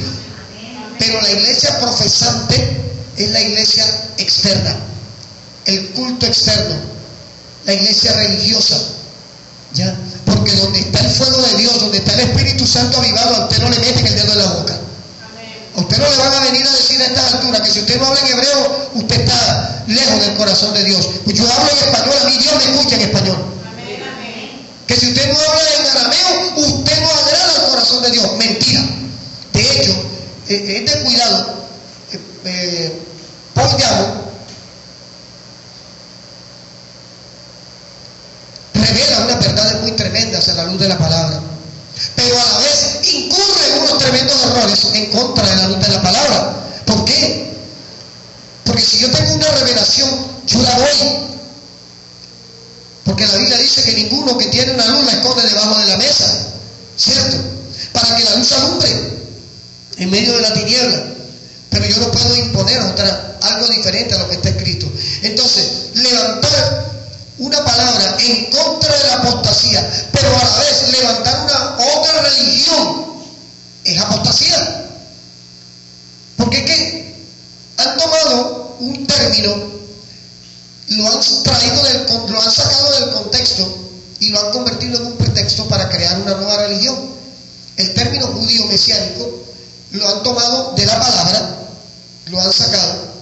Pero la iglesia profesante es la iglesia externa, el culto externo, la iglesia religiosa. ¿Ya? Porque donde está el fuego de Dios, donde está el Espíritu Santo avivado, a usted no le meten el dedo en la boca. A usted no le van a venir a decir a estas alturas que si usted no habla en hebreo, usted está lejos del corazón de Dios. Pues yo hablo en español, a mí Dios me escucha en español. Que si usted no habla en arameo, usted no agrada al corazón de Dios. Mentira. De hecho, es de cuidado. Paul Diabo revela unas verdades muy tremendas a la luz de la palabra, pero a la vez incurre en unos tremendos errores en contra de la luz de la palabra. ¿Por qué? Porque si yo tengo una revelación, yo la doy, porque la Biblia dice que ninguno que tiene una luz la esconde debajo de la mesa, ¿cierto? Para que la luz alumbre en medio de la tiniebla. Pero yo no puedo imponer algo diferente a lo que está escrito. Entonces, levantar una palabra en contra de la apostasía, pero a la vez levantar una otra religión, es apostasía. Porque ¿qué? Han tomado un término, lo han sacado del contexto y lo han convertido en un pretexto para crear una nueva religión. El término judío mesiánico lo han tomado de la palabra, lo han sacado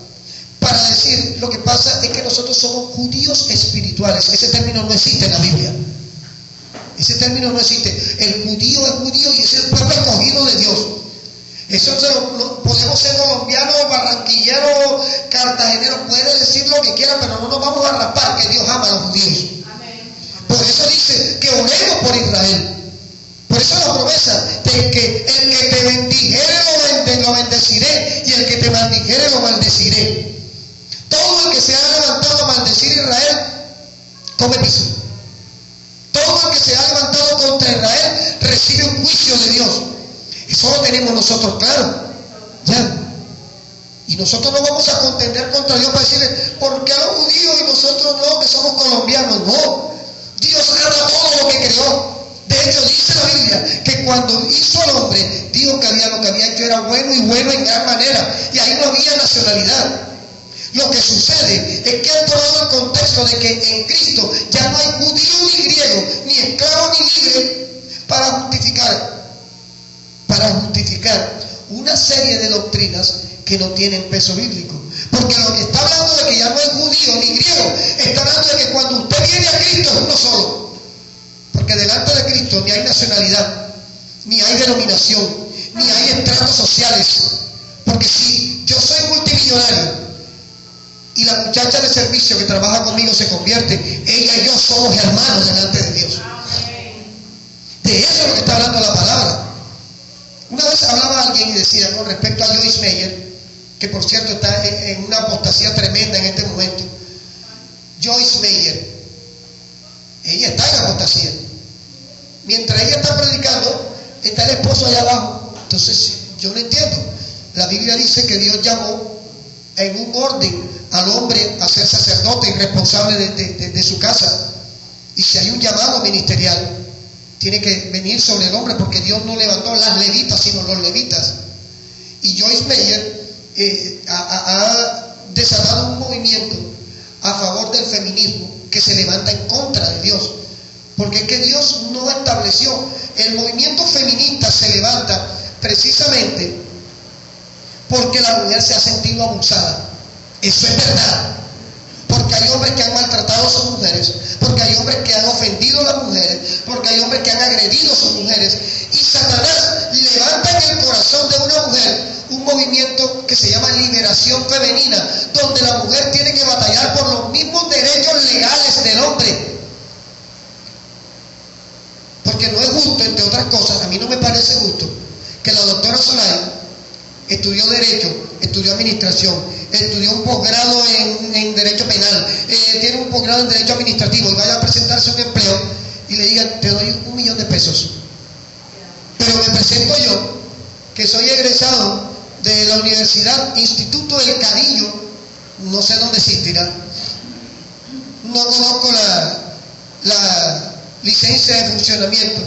para decir, lo que pasa es que nosotros somos judíos espirituales. Ese término no existe en la Biblia. Ese término no existe. El judío es judío y es el pueblo escogido de Dios. Eso podemos ser colombianos, barranquilleros, cartageneros, puede decir lo que quiera, pero no nos vamos a raspar, que Dios ama a los judíos. Por eso dice que oremos por Israel. Por eso la promesa de que el que te bendijere lo bendeciré, y el que te maldijere lo maldeciré. Todo el que se ha levantado a maldecir a Israel, come piso. Todo el que se ha levantado contra Israel recibe un juicio de Dios. Eso lo tenemos nosotros claro. ¿Ya? Y nosotros no vamos a contender contra Dios para decirle, ¿por qué a los judíos y nosotros no, que somos colombianos? No. Dios ama todo lo que creó. De hecho, dice la Biblia que cuando hizo al hombre, dijo que lo que había hecho era bueno y bueno en gran manera. Y ahí no había nacionalidad. Lo que sucede es que han tomado el contexto de que en Cristo ya no hay judío ni griego, ni para justificar una serie de doctrinas que no tienen peso bíblico. Porque lo que está hablando de que ya no es judío ni griego, está hablando de que cuando usted viene a Cristo es uno solo. Porque delante de Cristo ni hay nacionalidad, ni hay denominación, ni hay estratos sociales. Porque si yo soy multimillonario y la muchacha de servicio que trabaja conmigo se convierte, ella y yo somos hermanos delante de Dios. De eso es lo que está hablando la palabra. Una vez hablaba alguien y decía con respecto a Joyce Meyer, que por cierto está en una apostasía tremenda en este momento. Joyce Meyer, ella está en apostasía. Mientras ella está predicando, está el esposo allá abajo. Entonces yo no entiendo. La Biblia dice que Dios llamó en un orden al hombre a ser sacerdote y responsable de su casa. Y si hay un llamado ministerial, tiene que venir sobre el hombre, porque Dios no levantó las levitas, sino los levitas. Y Joyce Meyer ha desatado un movimiento a favor del feminismo que se levanta en contra de Dios, porque es que Dios no estableció. El movimiento feminista se levanta precisamente porque la mujer se ha sentido abusada. Eso es verdad. Porque hay hombres que han maltratado a sus mujeres, porque hay hombres que han ofendido a las mujeres, porque hay hombres que han agredido a sus mujeres. Y Satanás levanta en el corazón de una mujer un movimiento que se llama liberación femenina, donde la mujer tiene que batallar por los mismos derechos legales del hombre. Porque no es justo, entre otras cosas, a mí no me parece justo que la doctora Solay estudió Derecho, estudió Administración, estudió un posgrado en Derecho Penal, tiene un posgrado en Derecho Administrativo, y vaya a presentarse un empleo y le digan, te doy $1.000.000. Pero me presento yo, que soy egresado de la Universidad Instituto del Cadillo, no sé dónde existirá, no conozco la licencia de funcionamiento,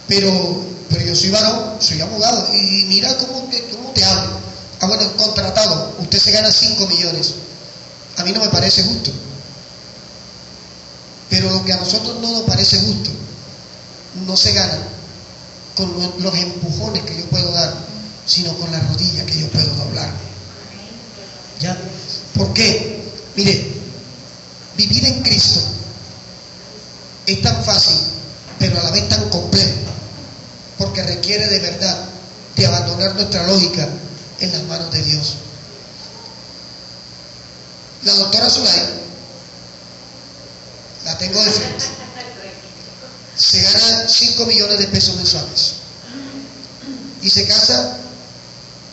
pero yo soy varón, soy abogado, y mira cómo te hablo. Ah, bueno, contratado, usted se gana 5 millones. A mí no me parece justo. Pero lo que a nosotros no nos parece justo, no se gana con los empujones que yo puedo dar, sino con la rodilla que yo puedo doblar. ¿Ya? ¿Por qué? Mire, vivir en Cristo es tan fácil, pero a la vez tan complejo, porque requiere de verdad de abandonar nuestra lógica en las manos de Dios. La doctora Zulay, la tengo de frente, se gana 5 millones de pesos mensuales y se casa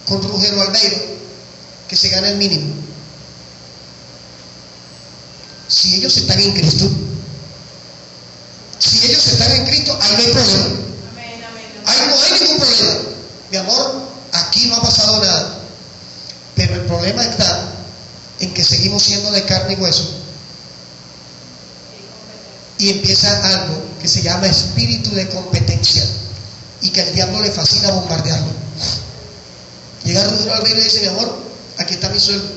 con Rugero Albeiro, que se gana el mínimo. Si ellos están en Cristo, ahí no hay problema. Ahí no hay ningún problema. Mi amor, aquí no ha pasado nada. Pero el problema está en que seguimos siendo de carne y hueso. Y empieza algo que se llama espíritu de competencia, y que al diablo le fascina bombardearlo. Llega Rugero Albeiro y dice, mi amor, aquí está mi sueldo,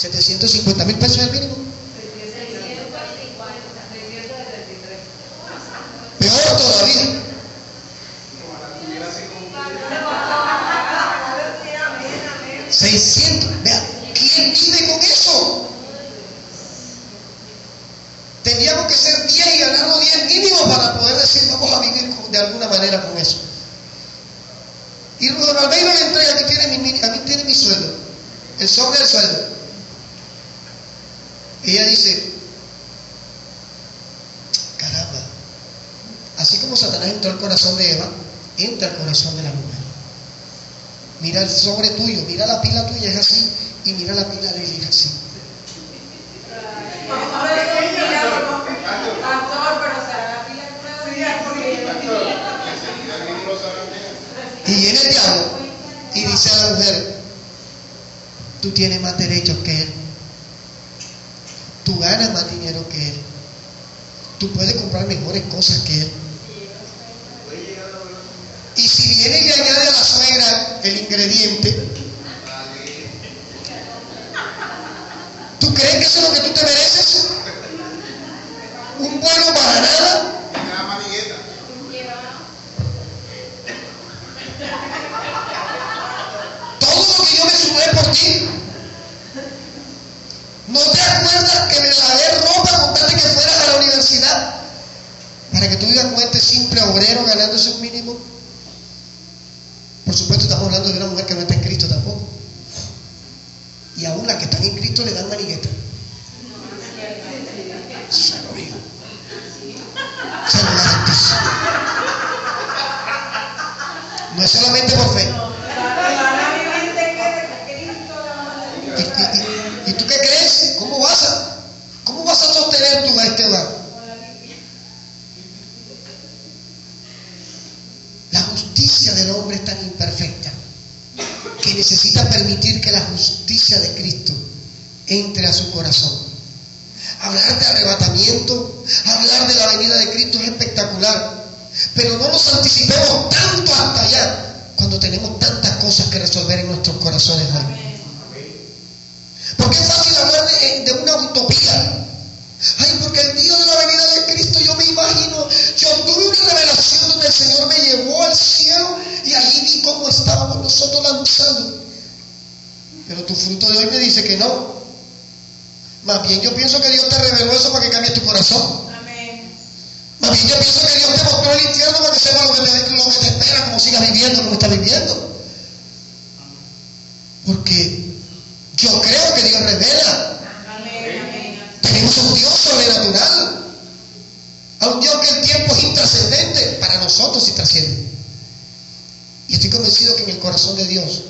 750.000 pesos es el mínimo. Peor todavía. Vea, ¿quién vive con eso? Tendríamos que ser 10 y ganarnos 10 mínimos para poder decir, vamos a vivir de alguna manera con eso. Y Rugero Albeiro le entrega, a mí tiene mi sueldo, el sobre del sueldo. Y ella dice, caramba, así como Satanás entró al corazón de Eva, entra al corazón de la mujer. Mira el sobre tuyo, mira la pila tuya, es así, y mira la pila de él, es así. Y viene el diablo y dice a la mujer, tú tienes más derechos que él, tú ganas más dinero que él, tú puedes comprar mejores cosas que él. Y si viene y le añade a la suegra el ingrediente, ¿tú crees que eso es lo que tú te mereces? ¿Un bueno para nada? ¿No te acuerdas que me lavé ropa con tal de que fueras a la universidad? Para que tú vivas con este simple obrero ganándose un mínimo. Por supuesto, estamos hablando de una mujer que no está en Cristo tampoco. Y aún las que están en Cristo le dan manigueta. Se lo digo. Se lo garantizo. No es solamente por fe. ¿Y tú qué crees? ¿Cómo vas a sostener tú a este hogar? La justicia del hombre es tan imperfecta que necesita permitir que la justicia de Cristo entre a su corazón. Hablar de arrebatamiento, hablar de la venida de Cristo es espectacular, pero no nos anticipemos tanto hasta allá cuando tenemos tantas cosas que resolver en nuestros corazones hoy. Porque es fácil hablar de una utopía. Ay, porque el día de la venida de Cristo yo me imagino, yo tuve una revelación donde el Señor me llevó al cielo y allí vi cómo estábamos nosotros danzando. Pero tu fruto de hoy me dice que no. Más bien yo pienso que Dios te reveló eso para que cambies tu corazón. Amén. Más bien yo pienso que Dios te mostró el infierno para que sepas lo que te espera, como sigas viviendo, como estás viviendo. Porque yo creo que Dios revela. Tenemos un Dios sobrenatural, a un Dios que el tiempo es intrascendente, para nosotros sí trasciende. Y estoy convencido que en el corazón de Dios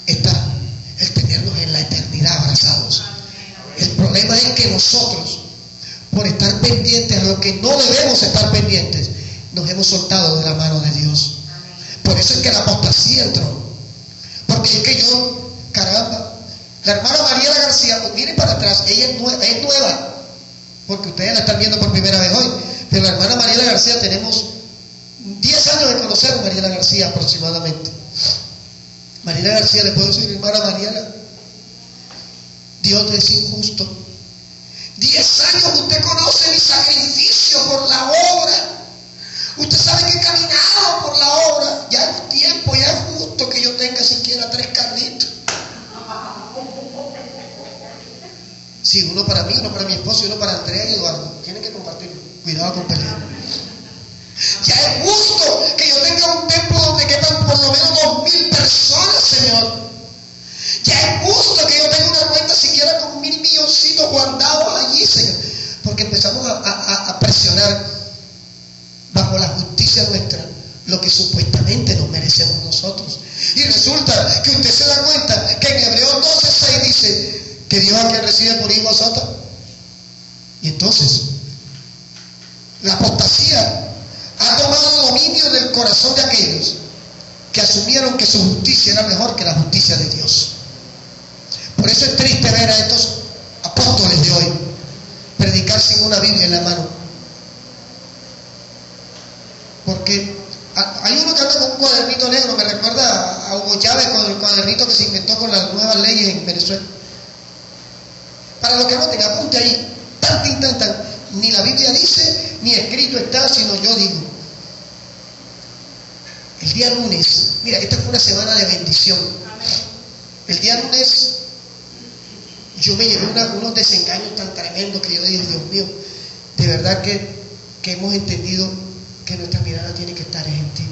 está el tenernos en la eternidad abrazados. El problema es que nosotros, por estar pendientes a lo que no debemos estar pendientes, nos hemos soltado de la mano de Dios. Por eso es que la apostasía entró. Porque es que yo, caramba, la hermana Mariela García, pues miren para atrás, ella es nueva, porque ustedes la están viendo por primera vez hoy, pero la hermana Mariela García, tenemos 10 años de conocer a Mariela García aproximadamente. Mariela García, le puedo decir, hermana Mariela, Dios es injusto. 10 años usted conoce mi sacrificio por la obra. Usted sabe que he caminado por la obra. Ya es tiempo, ya es justo que yo tenga siquiera 3 carritos. Sí, uno para mí, uno para mi esposo y uno para Andrea y Eduardo. Tienen que compartirlo. Cuidado con pelear. Ya es justo que yo tenga un templo donde quepan por lo menos 2,000 personas, Señor. Ya es justo que yo tenga una cuenta siquiera con 1,000 milloncitos guardados allí, Señor. Porque empezamos a presionar bajo la justicia nuestra lo que supuestamente nos merecemos nosotros. Y resulta que usted se da cuenta que en Hebreos 12:6 dice que Dios a quien recibe por hijo azota. Y entonces la apostasía ha tomado dominio del corazón de aquellos que asumieron que su justicia era mejor que la justicia de Dios. Por eso es triste ver a estos apóstoles de hoy predicar sin una Biblia en la mano. Porque hay uno que anda con un cuadernito negro, me recuerda a Hugo Chávez con el cuadernito que se inventó con las nuevas leyes en Venezuela. Para los que no tengan, apunte ahí, tan. Ni la Biblia dice, ni escrito está, sino yo digo. El día lunes, mira, esta fue una semana de bendición. El día lunes yo me llevé unos desengaños tan tremendos que yo le dije, Dios mío, de verdad que hemos entendido que nuestra mirada tiene que estar en ti.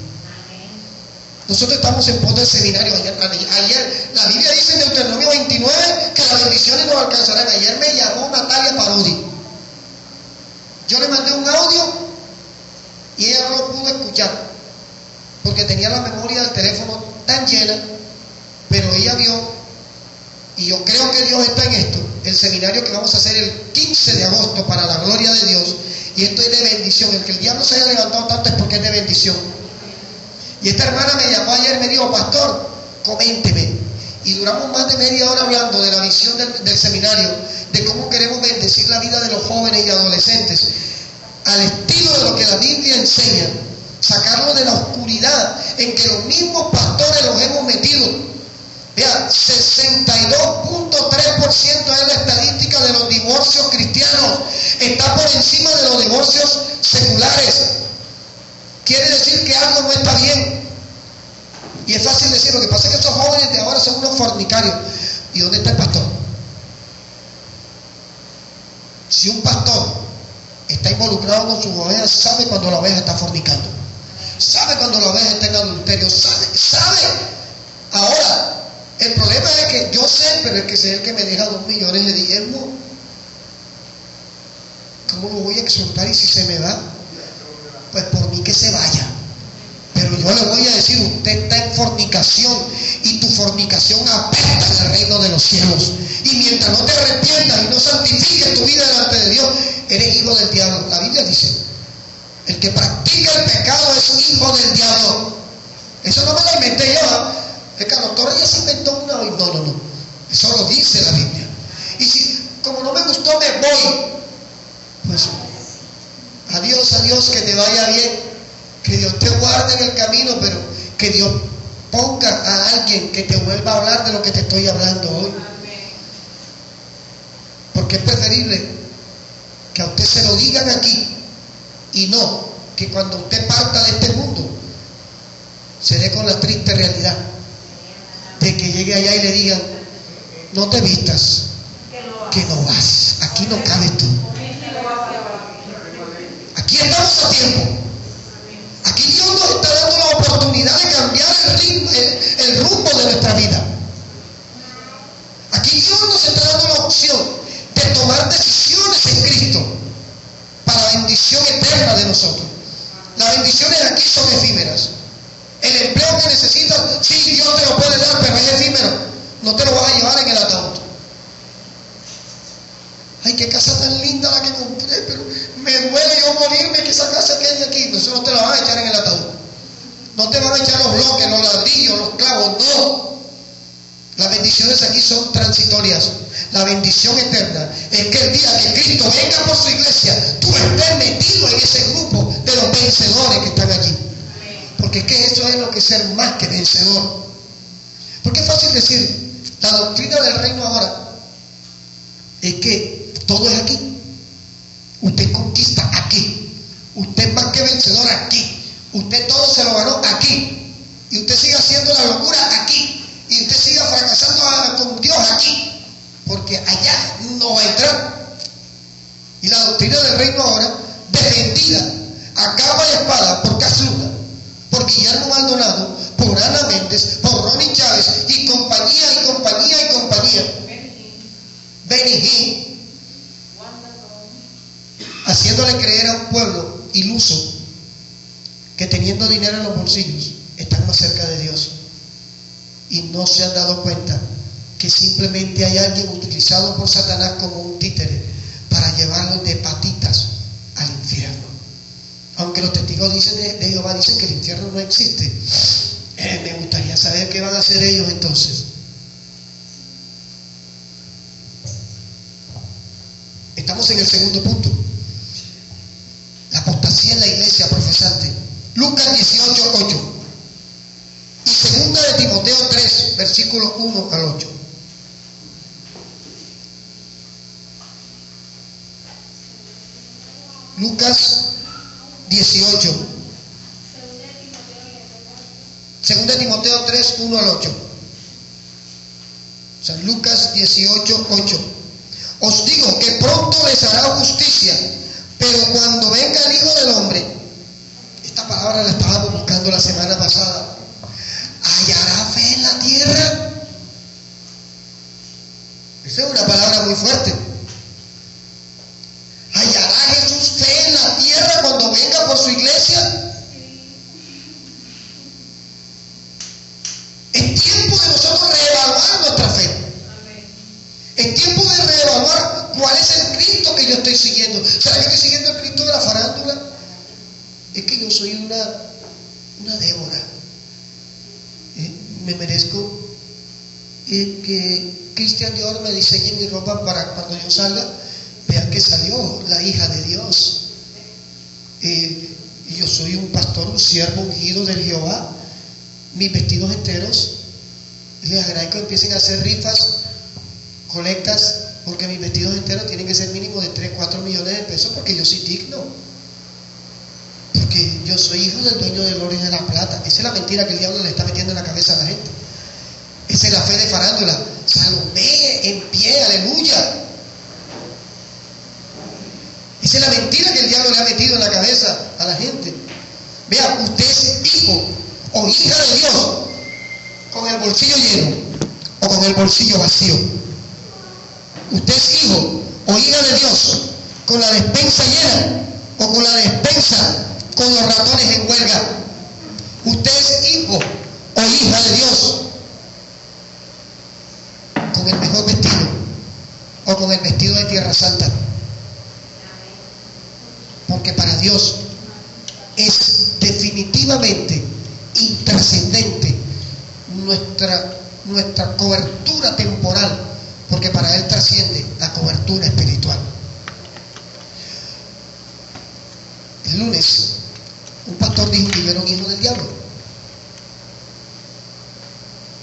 Nosotros estamos en pos del seminario. Ayer la Biblia dice en Deuteronomio 29 que las bendiciones nos alcanzarán. Ayer me llamó Natalia Parodi. Yo le mandé un audio y ella no lo pudo escuchar porque tenía la memoria del teléfono tan llena, pero ella vio, y yo creo que Dios está en esto, el seminario que vamos a hacer el 15 de agosto para la gloria de Dios, y esto es de bendición. El que el diablo se haya levantado tanto es porque es de bendición. Y esta hermana me llamó ayer y me dijo, pastor, coménteme. Y duramos más de media hora hablando de la visión del seminario, de cómo queremos bendecir la vida de los jóvenes y adolescentes, al estilo de lo que la Biblia enseña, sacarlos de la oscuridad en que los mismos pastores los hemos metido. Vea, 62.3% es la estadística de los divorcios cristianos, está por encima de los divorcios seculares. Quiere decir que algo no está bien. Y es fácil decir, lo que pasa es que estos jóvenes de ahora son unos fornicarios. ¿Y dónde está el pastor? Si un pastor está involucrado con sus ovejas, sabe cuando la oveja está fornicando, sabe cuando la oveja está en adulterio, sabe. Ahora, el problema es que yo sé, pero es que es el que me deja 2 millones de diezmo. ¿Cómo lo voy a exhortar? Y si se me va, pues por mí que se vaya. Pero yo le voy a decir, usted está en fornicación y tu fornicación apesta en el reino de los cielos. Y mientras no te arrepientas y no santifiques tu vida delante de Dios, eres hijo del diablo. La Biblia dice, el que practica el pecado es un hijo del diablo. Eso no me lo inventé yo. El Carlos Torres ya se inventó una hoy. No. Eso lo dice la Biblia. Y si, como no me gustó, me voy. Pues, adiós, que te vaya bien. Que Dios te guarde en el camino, pero que Dios ponga a alguien que te vuelva a hablar de lo que te estoy hablando hoy. Porque es preferible que a usted se lo digan aquí y no que cuando usted parta de este mundo se dé con la triste realidad de que llegue allá y le digan, no te vistas, que no vas, aquí no cabes tú. Aquí estamos a tiempo. Aquí Dios nos está dando la oportunidad de cambiar el rumbo de nuestra vida. Aquí Dios nos está dando la opción de tomar decisiones en Cristo para la bendición eterna de nosotros. Las bendiciones aquí son efímeras. El empleo que necesitas, sí, Dios te lo puede dar, pero es efímero. No te lo vas a llevar en el ataúd. Ay, qué casa tan linda la que compré, pero me duele yo morirme que esa casa quede aquí. No, eso no te la van a echar en el ataúd. No te van a echar los bloques, los ladrillos, los clavos, no. Las bendiciones aquí son transitorias. La bendición eterna es que el día que Cristo venga por su iglesia, tú estés metido en ese grupo de los vencedores que están allí. Porque es que eso es lo que es ser más que vencedor. Porque es fácil decir, la doctrina del reino ahora es que todo es aquí. Usted conquista aquí. Usted es más que vencedor aquí. Usted todo se lo ganó aquí. Y usted sigue haciendo la locura aquí. Y usted sigue fracasando con Dios aquí. Porque allá no va a entrar. Y la doctrina del reino ahora, defendida a capa y espada por Casluna, por Guillermo Maldonado, por Ana Méndez, por Ronnie Chávez y compañía. Benny Hinn, haciéndole creer a un pueblo iluso que teniendo dinero en los bolsillos están más cerca de Dios y no se han dado cuenta que simplemente hay alguien utilizado por Satanás como un títere para llevarlos de patitas al infierno. Aunque los testigos de Jehová dicen que el infierno no existe, me gustaría saber qué van a hacer ellos entonces. Estamos en el segundo punto. La apostasía en la iglesia profesante. Lucas 18:8. Y segunda de Timoteo 3, versículos 1 al 8. Lucas 18. Segunda de Timoteo 3, 1 al 8. O sea, Lucas 18:8. Os digo que pronto les hará justicia, pero cuando venga el Hijo del Hombre, esta palabra la estábamos buscando la semana pasada, ¿hallará fe en la tierra? Esa es una palabra muy fuerte. ¿Hallará Jesús fe en la tierra cuando venga por su iglesia? Es tiempo de nosotros reevaluar nuestra fe. Es tiempo de reevaluar cuál es el Cristo que yo estoy siguiendo. ¿Será que estoy siguiendo el Cristo de la farándula? Es que yo soy una Débora. Me merezco que Christian Dior me diseñe mi ropa para cuando yo salga, vean que salió la hija de Dios. Y yo soy un pastor, un siervo ungido del Jehová. Mis vestidos enteros, les agradezco que empiecen a hacer rifas, colectas, porque mis vestidos enteros tienen que ser mínimo de 3, 4 millones de pesos, porque yo soy digno, porque yo soy hijo del dueño del oro y de la plata. Esa es la mentira que el diablo le está metiendo en la cabeza a la gente. Esa es la fe de farándula. Salomé en pie, aleluya. Esa es la mentira que el diablo le ha metido en la cabeza a la gente. Vea, usted es hijo o hija de Dios con el bolsillo lleno o con el bolsillo vacío. Usted es hijo o hija de Dios con la despensa llena o con la despensa con los ratones en huelga. Usted es hijo o hija de Dios con el mejor vestido o con el vestido de Tierra Santa. Porque para Dios es definitivamente intrascendente nuestra cobertura temporal, porque para Él trasciende la cobertura espiritual. El lunes un pastor dijo que yo era un hijo del diablo,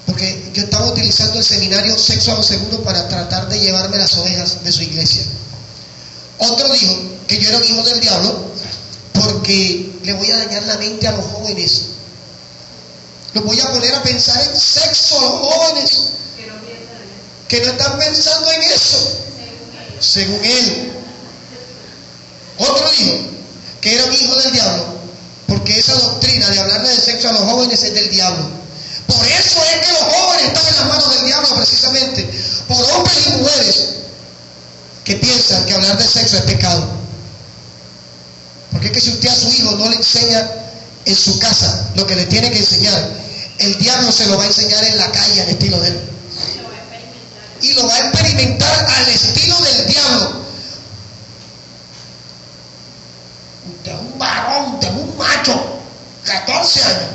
porque yo estaba utilizando el seminario Sexo a lo Seguro para tratar de llevarme las ovejas de su iglesia. Otro dijo que yo era un hijo del diablo porque le voy a dañar la mente a los jóvenes. Los voy a poner a pensar en sexo a los jóvenes que no están pensando en eso, según él. Otro dijo que era un hijo del diablo porque esa doctrina de hablarle de sexo a los jóvenes es del diablo. Por eso es que los jóvenes están en las manos del diablo, precisamente por hombres y mujeres que piensan que hablar de sexo es pecado. Porque es que si usted a su hijo no le enseña en su casa lo que le tiene que enseñar, el diablo se lo va a enseñar en la calle al estilo de él. Y lo va a experimentar al estilo del diablo. Usted es un varón, usted es un macho, 14 años.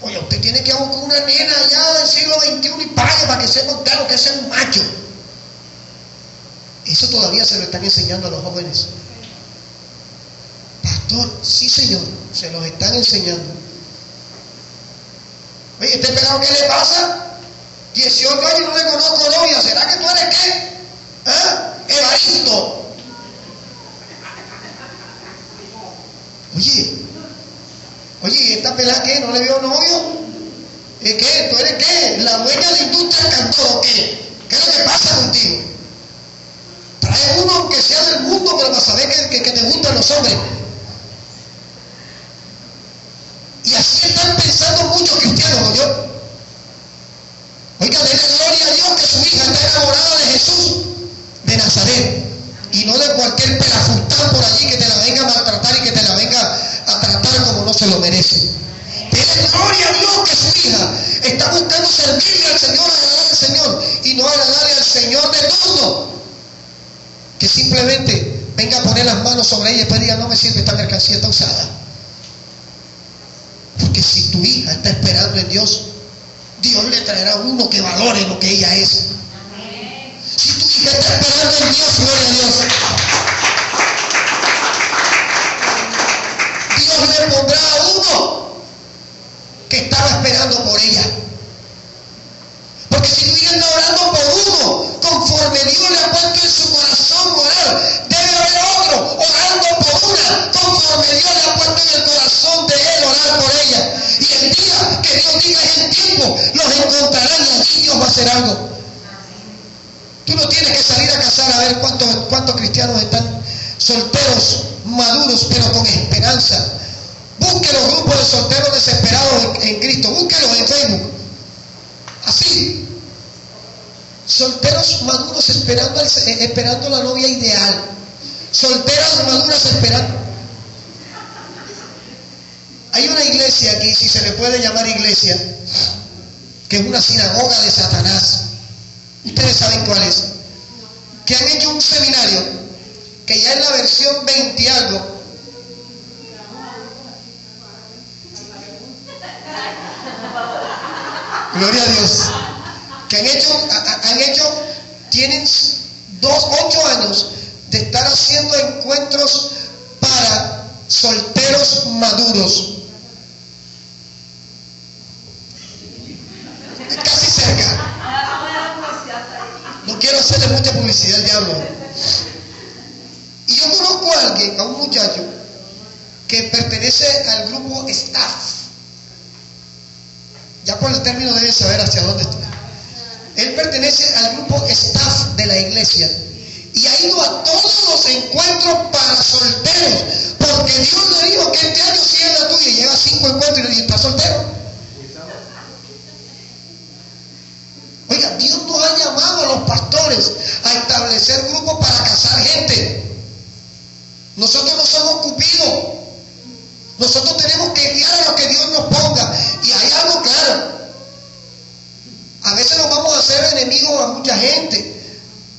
Oye, usted tiene que buscar una nena allá del siglo XXI y pague para que sepa usted lo que es ser un macho. Eso todavía se lo están enseñando a los jóvenes. Pastor, sí señor, se los están enseñando. Oye, ¿este pelado qué le pasa? 18 años no le conozco novia, ¿será que tú eres qué? ¿Ah? Evaristo. Oye, ¿y esta pelada qué? ¿No le veo novio? ¿Qué? ¿Tú eres qué? ¿La dueña de industria del cantor o qué? ¿Qué es lo que pasa contigo? Trae uno aunque sea del mundo, pero para saber que te gustan los hombres. Y así están pensando muchos cristianos, ¿no? Oiga, denle gloria a Dios que su hija está enamorada de Jesús de Nazaret y no de cualquier pelafustán por allí que te la venga a maltratar y que te la venga a tratar como no se lo merece. Denle gloria a Dios que su hija está buscando servirle al Señor, agradar al Señor y no agradarle al Señor de turno, que simplemente venga a poner las manos sobre ella y después diga: no me sirve, esta mercancía está usada. Porque si tu hija está esperando en Dios, Dios le traerá uno que valore lo que ella es. Si tu hija está esperando en Dios, gloria a Dios, Dios le pondrá a uno que estaba esperando por ella. Porque si tu hija está orando por uno, conforme Dios le ha puesto en su corazón orar, debe haber otro orando por una, conforme Dios le ha puesto en el corazón de él orar por ella. Y el día que Dios diga es el tiempo, los encontrarán y allí Dios va a hacer algo. Tú no tienes que salir a cazar a ver cuántos cristianos están solteros, maduros, pero con esperanza. Busque los grupos de solteros desesperados en Cristo, búsquelos en Facebook. Así, solteros maduros esperando la novia ideal, solteras maduras esperando. Hay una iglesia aquí, si se le puede llamar iglesia, que es una sinagoga de Satanás. Ustedes saben cuál es. Que han hecho un seminario que ya es la versión 20 y algo. Gloria a Dios. Que tienen 8 años de estar haciendo encuentros para solteros maduros. Casi cerca. No quiero hacerle mucha publicidad al diablo. Y yo conozco a un muchacho que pertenece al grupo staff. Ya por el término deben saber hacia dónde está. Él pertenece al grupo staff de la iglesia y ha ido a todos los encuentros para solteros, porque Dios le dijo que este año sí es la tuya, y lleva 5 encuentros y le dice, ¿estás soltero? Oiga, Dios nos ha llamado a los pastores a establecer grupos para casar gente. Nosotros no somos cupidos. Nosotros tenemos que guiar a lo que Dios nos ponga. Y hay algo claro. A veces nos vamos a hacer enemigos a mucha gente,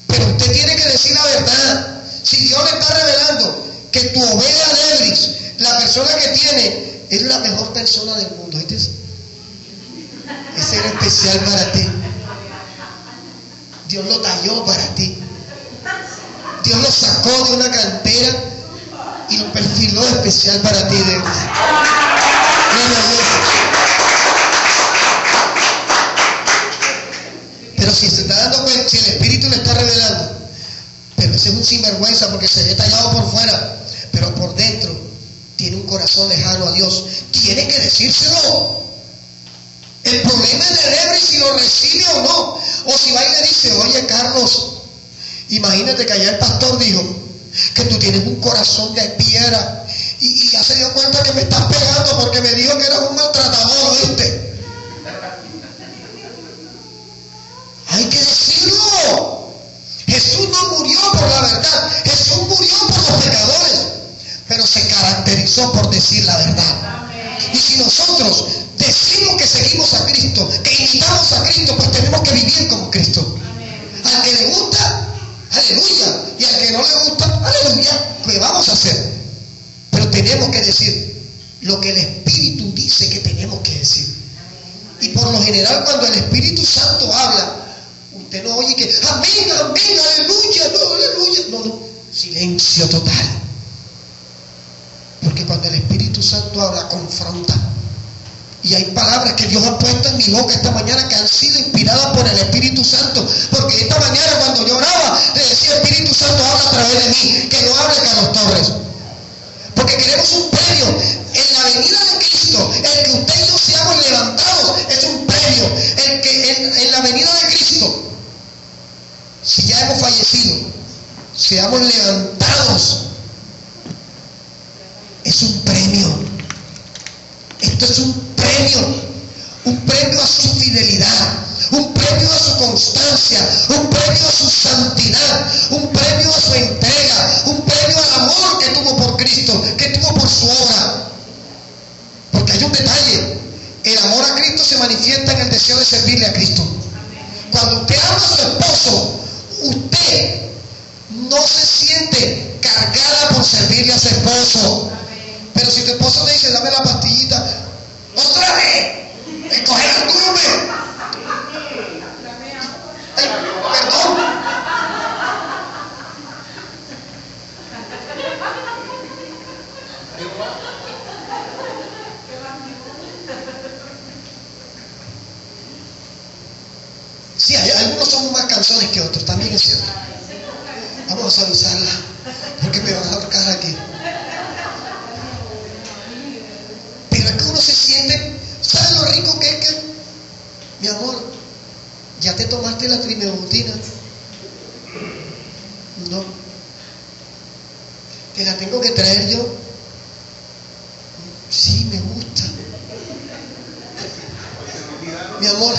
pero usted tiene que decir la verdad. Si Dios le está revelando que tu oveja Lebris, la persona que tiene, es la mejor persona del mundo, ¿viste? Ese era especial para ti. Dios lo talló para ti. Dios lo sacó de una cantera y lo perfiló especial para ti. Pero si se está dando cuenta, si el Espíritu le está revelando, pero ese es un sinvergüenza porque se ve tallado por fuera, pero por dentro tiene un corazón lejano a Dios, tiene que decírselo. El problema es de Lebris si lo recibe o no. O si va y le dice, oye Carlos, imagínate que allá el pastor dijo que tú tienes un corazón de piedra y ya se dio cuenta que me estás pegando porque me dijo que eras un maltratador, ¿viste? Hay que decirlo. Jesús no murió por la verdad, Jesús murió por los pecadores, pero se caracterizó por decir la verdad. Y si nosotros decimos que seguimos a Cristo, que imitamos a Cristo, pues tenemos que vivir como Cristo. Al que le gusta, aleluya. Y al que no le gusta, aleluya. Pues vamos a hacer. Pero tenemos que decir lo que el Espíritu dice que tenemos que decir. Y por lo general, cuando el Espíritu Santo habla, usted no oye que amén, amén, aleluya, no, aleluya. No, silencio total. Porque cuando el Espíritu Santo habla, confronta. Y hay palabras que Dios ha puesto en mi boca esta mañana que han sido inspiradas por el Espíritu Santo. Porque esta mañana cuando yo oraba, le decía, Espíritu Santo, habla a través de mí, que no hable Carlos Torres. Porque queremos un premio. En la venida de Cristo, el que usted y yo seamos levantados es un premio. El que en la venida de Cristo, si ya hemos fallecido, seamos levantados, es un premio. Esto es un premio a su fidelidad, un premio a su constancia, un premio a su santidad, un premio a su entrega, un premio al amor que tuvo por Cristo, que tuvo por su obra. Porque hay un detalle, el amor a Cristo se manifiesta en el deseo de servirle a Cristo. Cuando usted ama a su esposo, usted no se siente cargada por servirle a su esposo. Pero si tu esposo te dice, dame la pastillita, otra vez, escoge la turbe. Perdón. Sí, algunos son más canzones que otros, también es cierto. Vamos a suavizarla, porque me van a ahorcar aquí. Pero es que uno se siente, ¿sabes lo rico que es que, mi amor, ya te tomaste la trimebutina? No. ¿Te la tengo que traer yo? Sí, me gusta. Mi amor,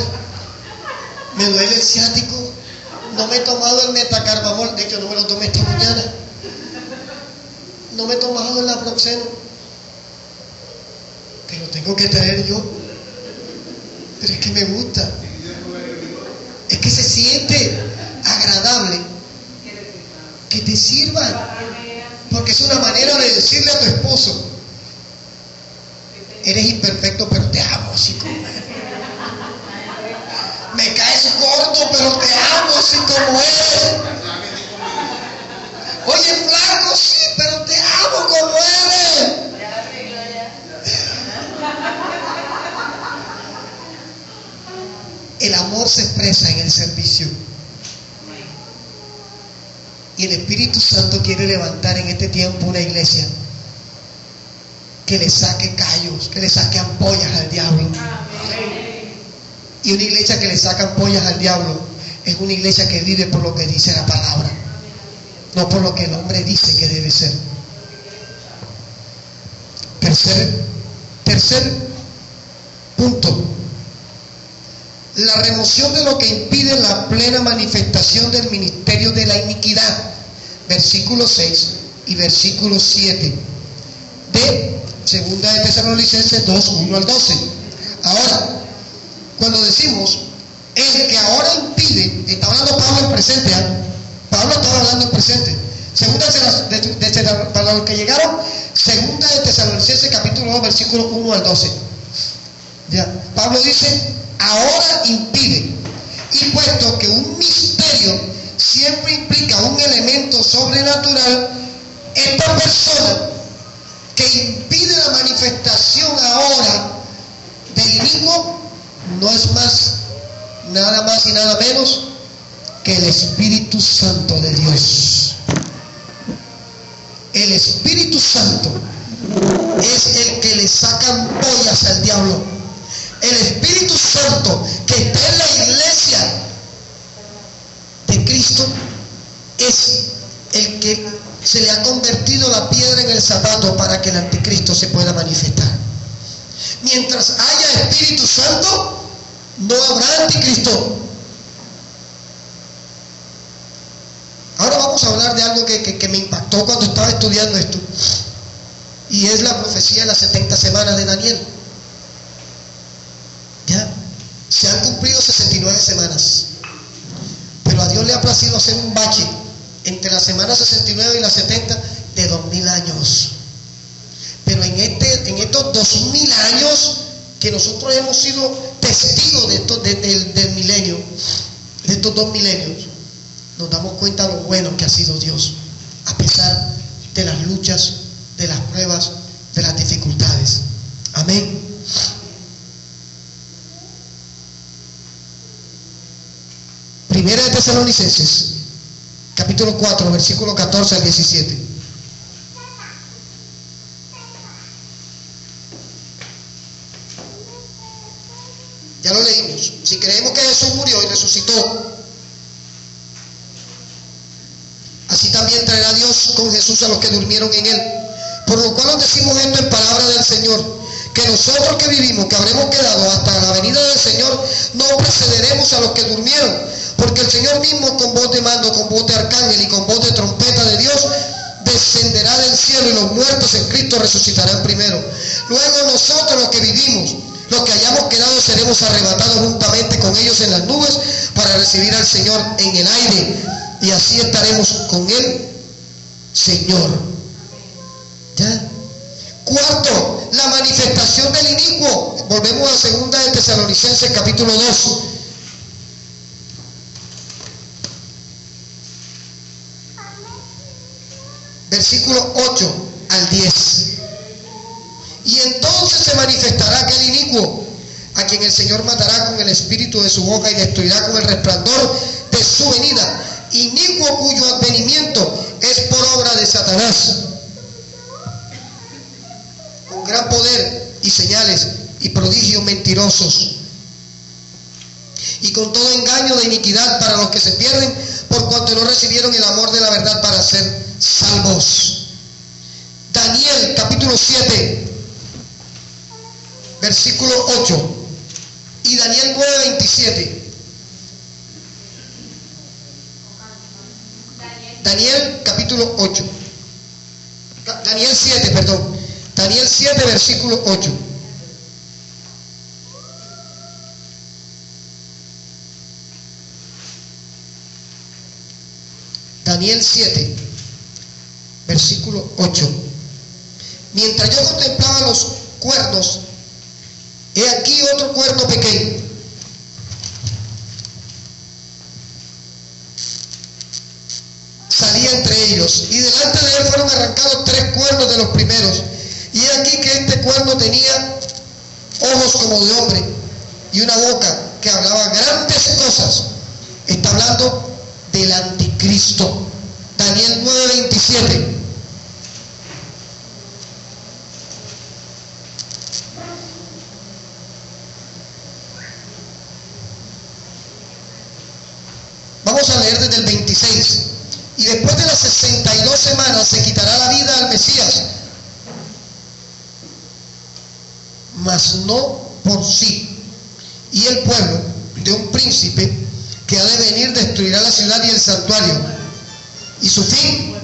me duele el ciático, no me he tomado el metacarbamol, de hecho no me lo tomé esta mañana. No me he tomado el naproxeno. Te lo tengo que traer yo. Pero es que me gusta. Es que se siente agradable que te sirvan. Porque es una manera de decirle a tu esposo, eres imperfecto pero te amo así como eres. Me caes gordo pero te amo así como eres. Oye, flaco, sí, pero te amo como eres. El amor se expresa en el servicio. Y el Espíritu Santo quiere levantar en este tiempo una iglesia que le saque callos, que le saque ampollas al diablo. Y una iglesia que le saca ampollas al diablo es una iglesia que vive por lo que dice la palabra. no por lo que el hombre dice que debe ser. Tercer punto, la remoción de lo que impide la plena manifestación del ministerio de la iniquidad, versículo 6 y versículo 7 de Segunda de Tesalonicenses 2, 1 al 12. Ahora, cuando decimos el que ahora impide, está hablando Pablo en presente, Pablo estaba hablando en presente. Para los que llegaron, Segunda de Tesalonicenses capítulo 2, versículo 1 al 12. Ya, Pablo dice, ahora impide, y puesto que un misterio siempre implica un elemento sobrenatural, esta persona que impide la manifestación ahora del inicuo no es nada más y nada menos que el Espíritu Santo de Dios. El Espíritu Santo es el que le saca ampollas al diablo. El Espíritu Santo que está en la iglesia de Cristo es el que se le ha convertido la piedra en el zapato para que el anticristo se pueda manifestar. Mientras haya Espíritu Santo, no habrá anticristo. Ahora vamos a hablar de algo que me impactó cuando estaba estudiando esto, y es la profecía de las 70 semanas de Daniel. Ya se han cumplido 69 semanas, pero a Dios le ha placido hacer un bache entre las semanas 69 y las 70 de 2000 años. Pero en estos 2000 años que nosotros hemos sido testigos del milenio, de estos 2 milenios, nos damos cuenta de lo bueno que ha sido Dios, a pesar de las luchas, de las pruebas, de las dificultades. Amén. Primera de Tesalonicenses, capítulo 4, versículo 14 al 17. Ya lo leímos. Si creemos que Jesús murió y resucitó, así también traerá Dios con Jesús a los que durmieron en él. Por lo cual os decimos esto en palabra del Señor, que nosotros que vivimos, que habremos quedado hasta la venida del Señor, no precederemos a los que durmieron, porque el Señor mismo con voz de mando, con voz de arcángel y con voz de trompeta de Dios descenderá del cielo, y los muertos en Cristo resucitarán primero. Luego nosotros los que vivimos, los que hayamos quedado, seremos arrebatados juntamente con ellos en las nubes para recibir al Señor en el aire, y así estaremos con Él, Señor. ¿Ya? Cuarto, la manifestación del inicuo. Volvemos a Segunda de Tesalonicenses capítulo 2. Versículo 8 al 10. Y entonces se manifestará aquel inicuo, a quien el Señor matará con el espíritu de su boca y destruirá con el resplandor de su venida. Inicuo cuyo advenimiento es por obra de Satanás, con gran poder y señales y prodigios mentirosos, y con todo engaño de iniquidad para los que se pierden, por cuanto no recibieron el amor de la verdad para ser salvos. Daniel capítulo 7, versículo 8, y Daniel 9, 27. Daniel capítulo 8. Daniel 7, perdón. Daniel 7, versículo 8. Daniel 7, versículo 8. Mientras yo contemplaba los cuernos, he aquí otro cuerno pequeño. Salía entre ellos, y delante de él fueron arrancados 3 cuernos de los primeros. Y he aquí que este cuerno tenía ojos como de hombre y una boca que hablaba grandes cosas. Está hablando del anticristo. Daniel 9, 27. Vamos a leer desde el 26. Y después de las 62 semanas se quitará la vida al Mesías, mas no por sí. Y el pueblo de un príncipe que ha de venir destruirá la ciudad y el santuario, y su fin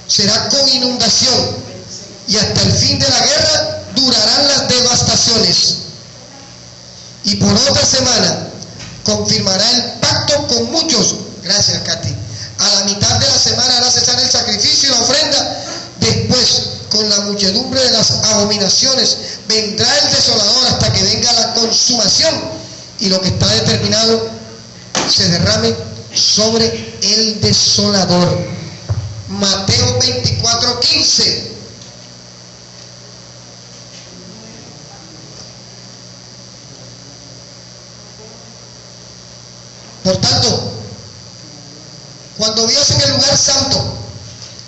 será con inundación, y hasta el fin de la guerra durarán las devastaciones. Y por otra semana confirmará el pacto con muchos. Gracias, Katy. A la mitad de la semana hará cesar el sacrificio y la ofrenda. Después, con la muchedumbre de las abominaciones, vendrá el desolador hasta que venga la consumación y lo que está determinado se derrame sobre el desolador. Mateo 24:15. Por tanto, cuando veas en el lugar santo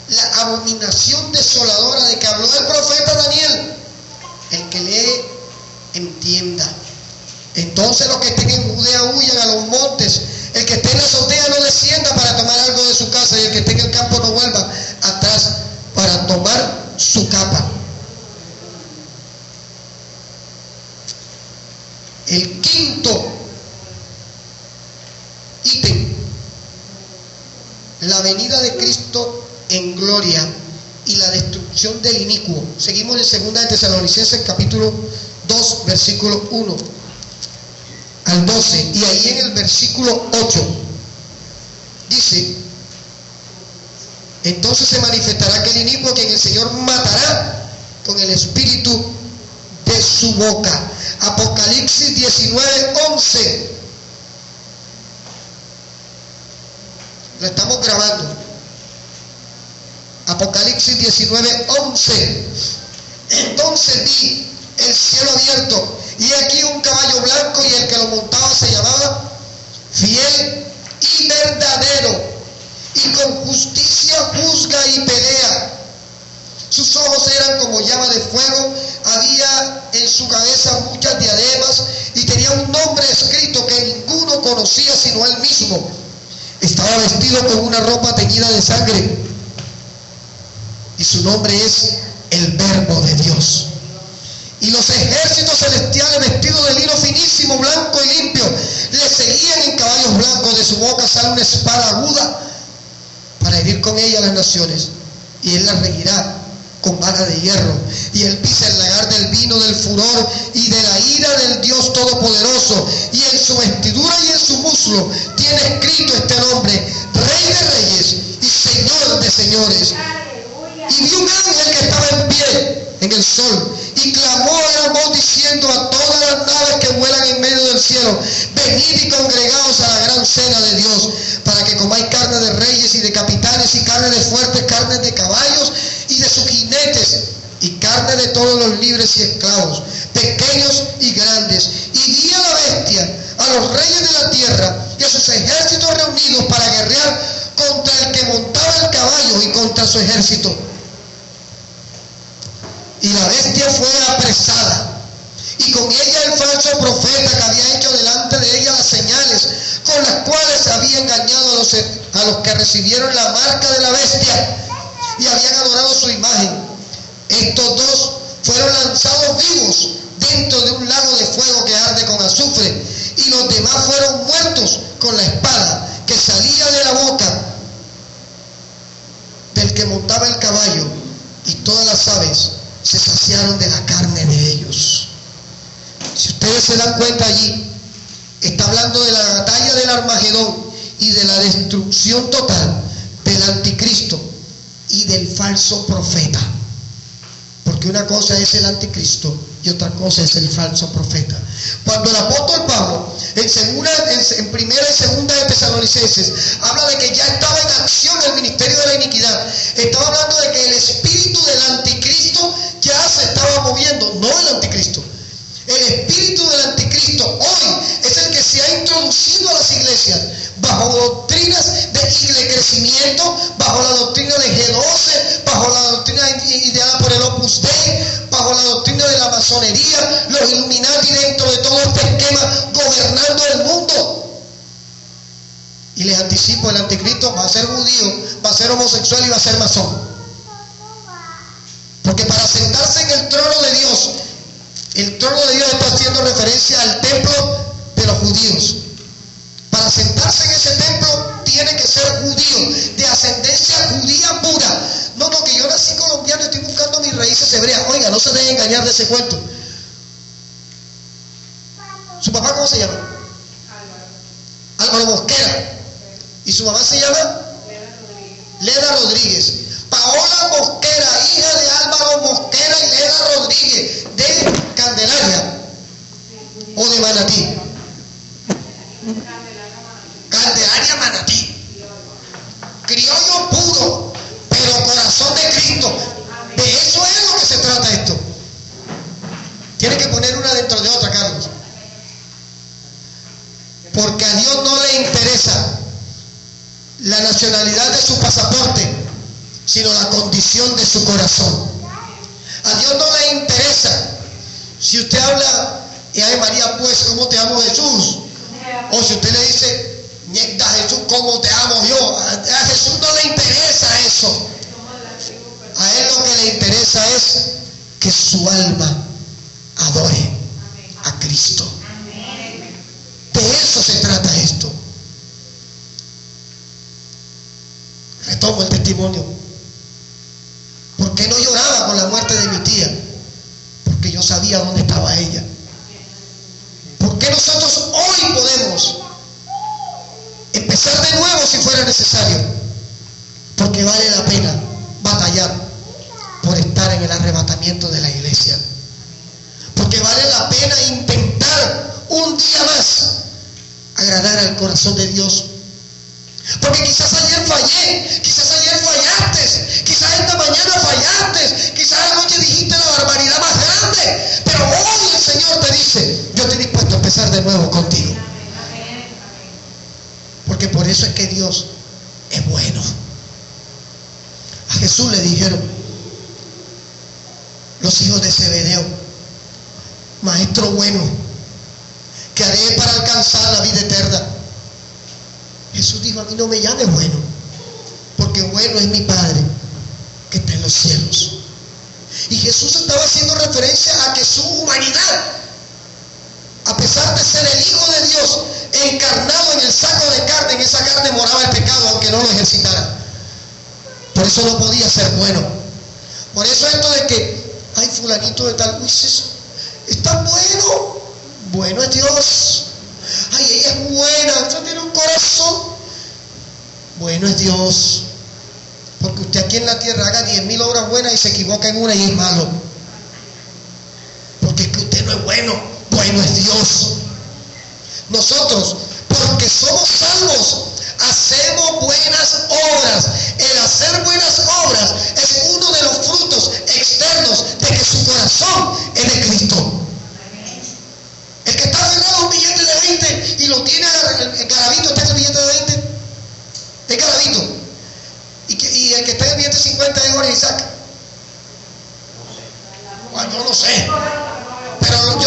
la abominación desoladora de que habló el profeta Daniel, el que lee entienda. Entonces los que estén en Judea huyan a los montes, el que esté en la azotea no descienda para tomar algo de su casa, y el que esté en el campo no vuelva atrás para tomar su capa. El quinto ítem: la venida de Cristo en gloria y la destrucción del inicuo. Seguimos en 2 de Tesalonicenses capítulo 2 versículo 1 al 12, y ahí en el versículo 8 dice: entonces se manifestará aquel inicuo, quien el Señor matará con el espíritu de su boca. Apocalipsis 19:11. Lo estamos grabando. Apocalipsis 19:11. Entonces vi el cielo abierto, y aquí un caballo blanco, y el que lo montaba se llamaba Fiel y Verdadero, y con justicia juzga y pelea. Sus ojos eran como llama de fuego, había en su cabeza muchas diademas, y tenía un nombre escrito que ninguno conocía sino él mismo. Estaba vestido con una ropa teñida de sangre, y su nombre es el Verbo de Dios. Y los ejércitos celestiales, vestidos de lino finísimo, blanco y limpio, le seguían en caballos blancos. De su boca sale una espada aguda para herir con ella a las naciones, y él las reñirá con vara de hierro. Y él pisa el lagar del vino del furor y de la ira del Dios Todopoderoso, y en su vestidura y en su muslo tiene escrito este nombre: Rey de Reyes y Señor de Señores. Y vi un ángel que estaba en pie en el sol, y clamó a gran voz diciendo a todas las naves que vuelan en medio del cielo: venid y congregaos a la gran cena de Dios, para que comáis carne de reyes y de capitanes, y carne de fuertes, carne de caballos y de sus jinetes, y carne de todos los libres y esclavos, pequeños y grandes. Y vi a la bestia, a los reyes de la tierra y a sus ejércitos reunidos para guerrear contra el que montaba el caballo y contra su ejército. Y la bestia fue apresada, y con ella el falso profeta que había hecho delante de ella las señales con las cuales había engañado a los que recibieron la marca de la bestia y habían adorado su imagen. Estos dos fueron lanzados vivos dentro de un lago de fuego que arde con azufre, y los demás fueron muertos con la espada que salía de la boca del que montaba el caballo, y todas las aves se saciaron de la carne de ellos. Si ustedes se dan cuenta, allí está hablando de la batalla del Armagedón y de la destrucción total del anticristo y del falso profeta. Porque una cosa es el anticristo y otra cosa es el falso profeta. Cuando el apóstol Pablo en primera y segunda de Tesalonicenses habla de que ya estaba en acción el ministerio de la iniquidad, estaba hablando de que el espíritu del anticristo ya se estaba moviendo, no el anticristo. El espíritu del anticristo hoy es el que se ha introducido a las iglesias bajo doctrinas de crecimiento, bajo la doctrina de G12, bajo la doctrina ideada por el Opus Dei, bajo la doctrina de la masonería, los Illuminati, dentro de todo este esquema gobernando el mundo. Y les anticipo, el anticristo va a ser judío, va a ser homosexual y va a ser masón. Porque para sentarse en el trono de Dios, el trono de Dios está haciendo referencia al templo de los judíos. Para sentarse en ese templo tiene que ser judío, de ascendencia judía pura. No, que yo nací colombiano y estoy buscando mis raíces hebreas. Oiga, no se dejen engañar de ese cuento. ¿Su papá cómo se llama? Álvaro Mosquera. ¿Y su mamá se llama? Leda Rodríguez. Paola Mosquera, hija de Álvaro Mosquera y Leda Rodríguez, de Candelaria o de Manatí. Candelaria, Manatí. Criollo puro, pero corazón de Cristo. De eso es lo que se trata esto. Tiene que poner una dentro de otra, Carlos. Porque a Dios no le interesa la nacionalidad de su pasaporte, sino la condición de su corazón. A Dios no le interesa si usted habla y ay María, pues, ¿cómo te amo, Jesús? O si usted le dice, Ñegda Jesús, ¿cómo te amo yo? A Jesús no le interesa eso. A Él lo que le interesa es que su alma adore a Cristo. De eso se trata esto. Retomo el testimonio. ¿Por qué no lloraba con la muerte de mi tía? Porque yo sabía dónde estaba ella. ¿Por qué nosotros hoy podemos empezar de nuevo si fuera necesario? Porque vale la pena batallar por estar en el arrebatamiento de la iglesia. Porque vale la pena intentar un día más agradar al corazón de Dios. Porque quizás ayer fallé, quizás ayer fallaste, quizás esta mañana fallaste, quizás anoche dijiste la barbaridad más grande, pero hoy el Señor te dice, yo estoy dispuesto a empezar de nuevo contigo. Porque por eso es que Dios es bueno. A Jesús le dijeron los hijos de Zebedeo, maestro bueno, ¿qué haré para alcanzar la vida eterna? Jesús dijo, a mí no me llame bueno, porque bueno es mi Padre que está en los cielos. Y Jesús estaba haciendo referencia a que su humanidad, a pesar de ser el Hijo de Dios, encarnado en el saco de carne, en esa carne moraba el pecado, aunque no lo ejercitara. Por eso no podía ser bueno. Por eso esto de que, ay, fulanito de tal, uy, está bueno. Bueno es Dios. Ay, ella es buena, ella tiene un corazón. Bueno es Dios. Porque usted aquí en la tierra haga 10,000 obras buenas y se equivoca en una y es malo. Porque es que usted no es bueno. Bueno es Dios. Nosotros, porque somos salvos, hacemos buenas obras. El hacer buenas obras es uno de los frutos externos de que su corazón es de Cristo. El que está aferrado a un billete de 20 y lo tiene el garabito, está en el billete de 20, es garabito. Y el que está en el billete de 50 es Jorge Isaac. Bueno, yo no sé. Pero el que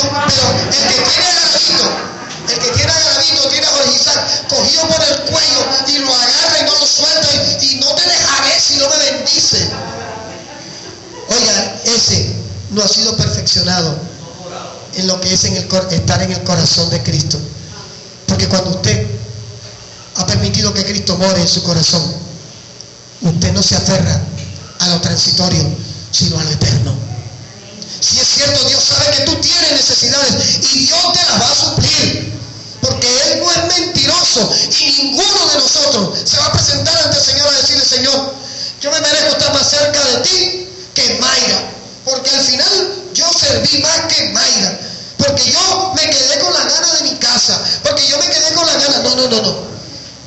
tiene a garabito, tiene a Jorge Isaac cogido por el cuello y lo agarra y no lo suelta y no te dejaré si no me bendice. Oiga, ese no ha sido perfeccionado en lo que es estar en el corazón de Cristo. Porque cuando usted ha permitido que Cristo more en su corazón, usted no se aferra a lo transitorio, sino a lo eterno. Si es cierto, Dios sabe que tú tienes necesidades y Dios te las va a suplir, porque Él no es mentiroso y ninguno de nosotros se va a presentar ante el Señor a decirle, Señor, yo me merezco estar más cerca de ti que Mayra, porque al final yo serví más que Mayra, porque yo me quedé con las ganas de mi casa, porque yo me quedé con las ganas. No.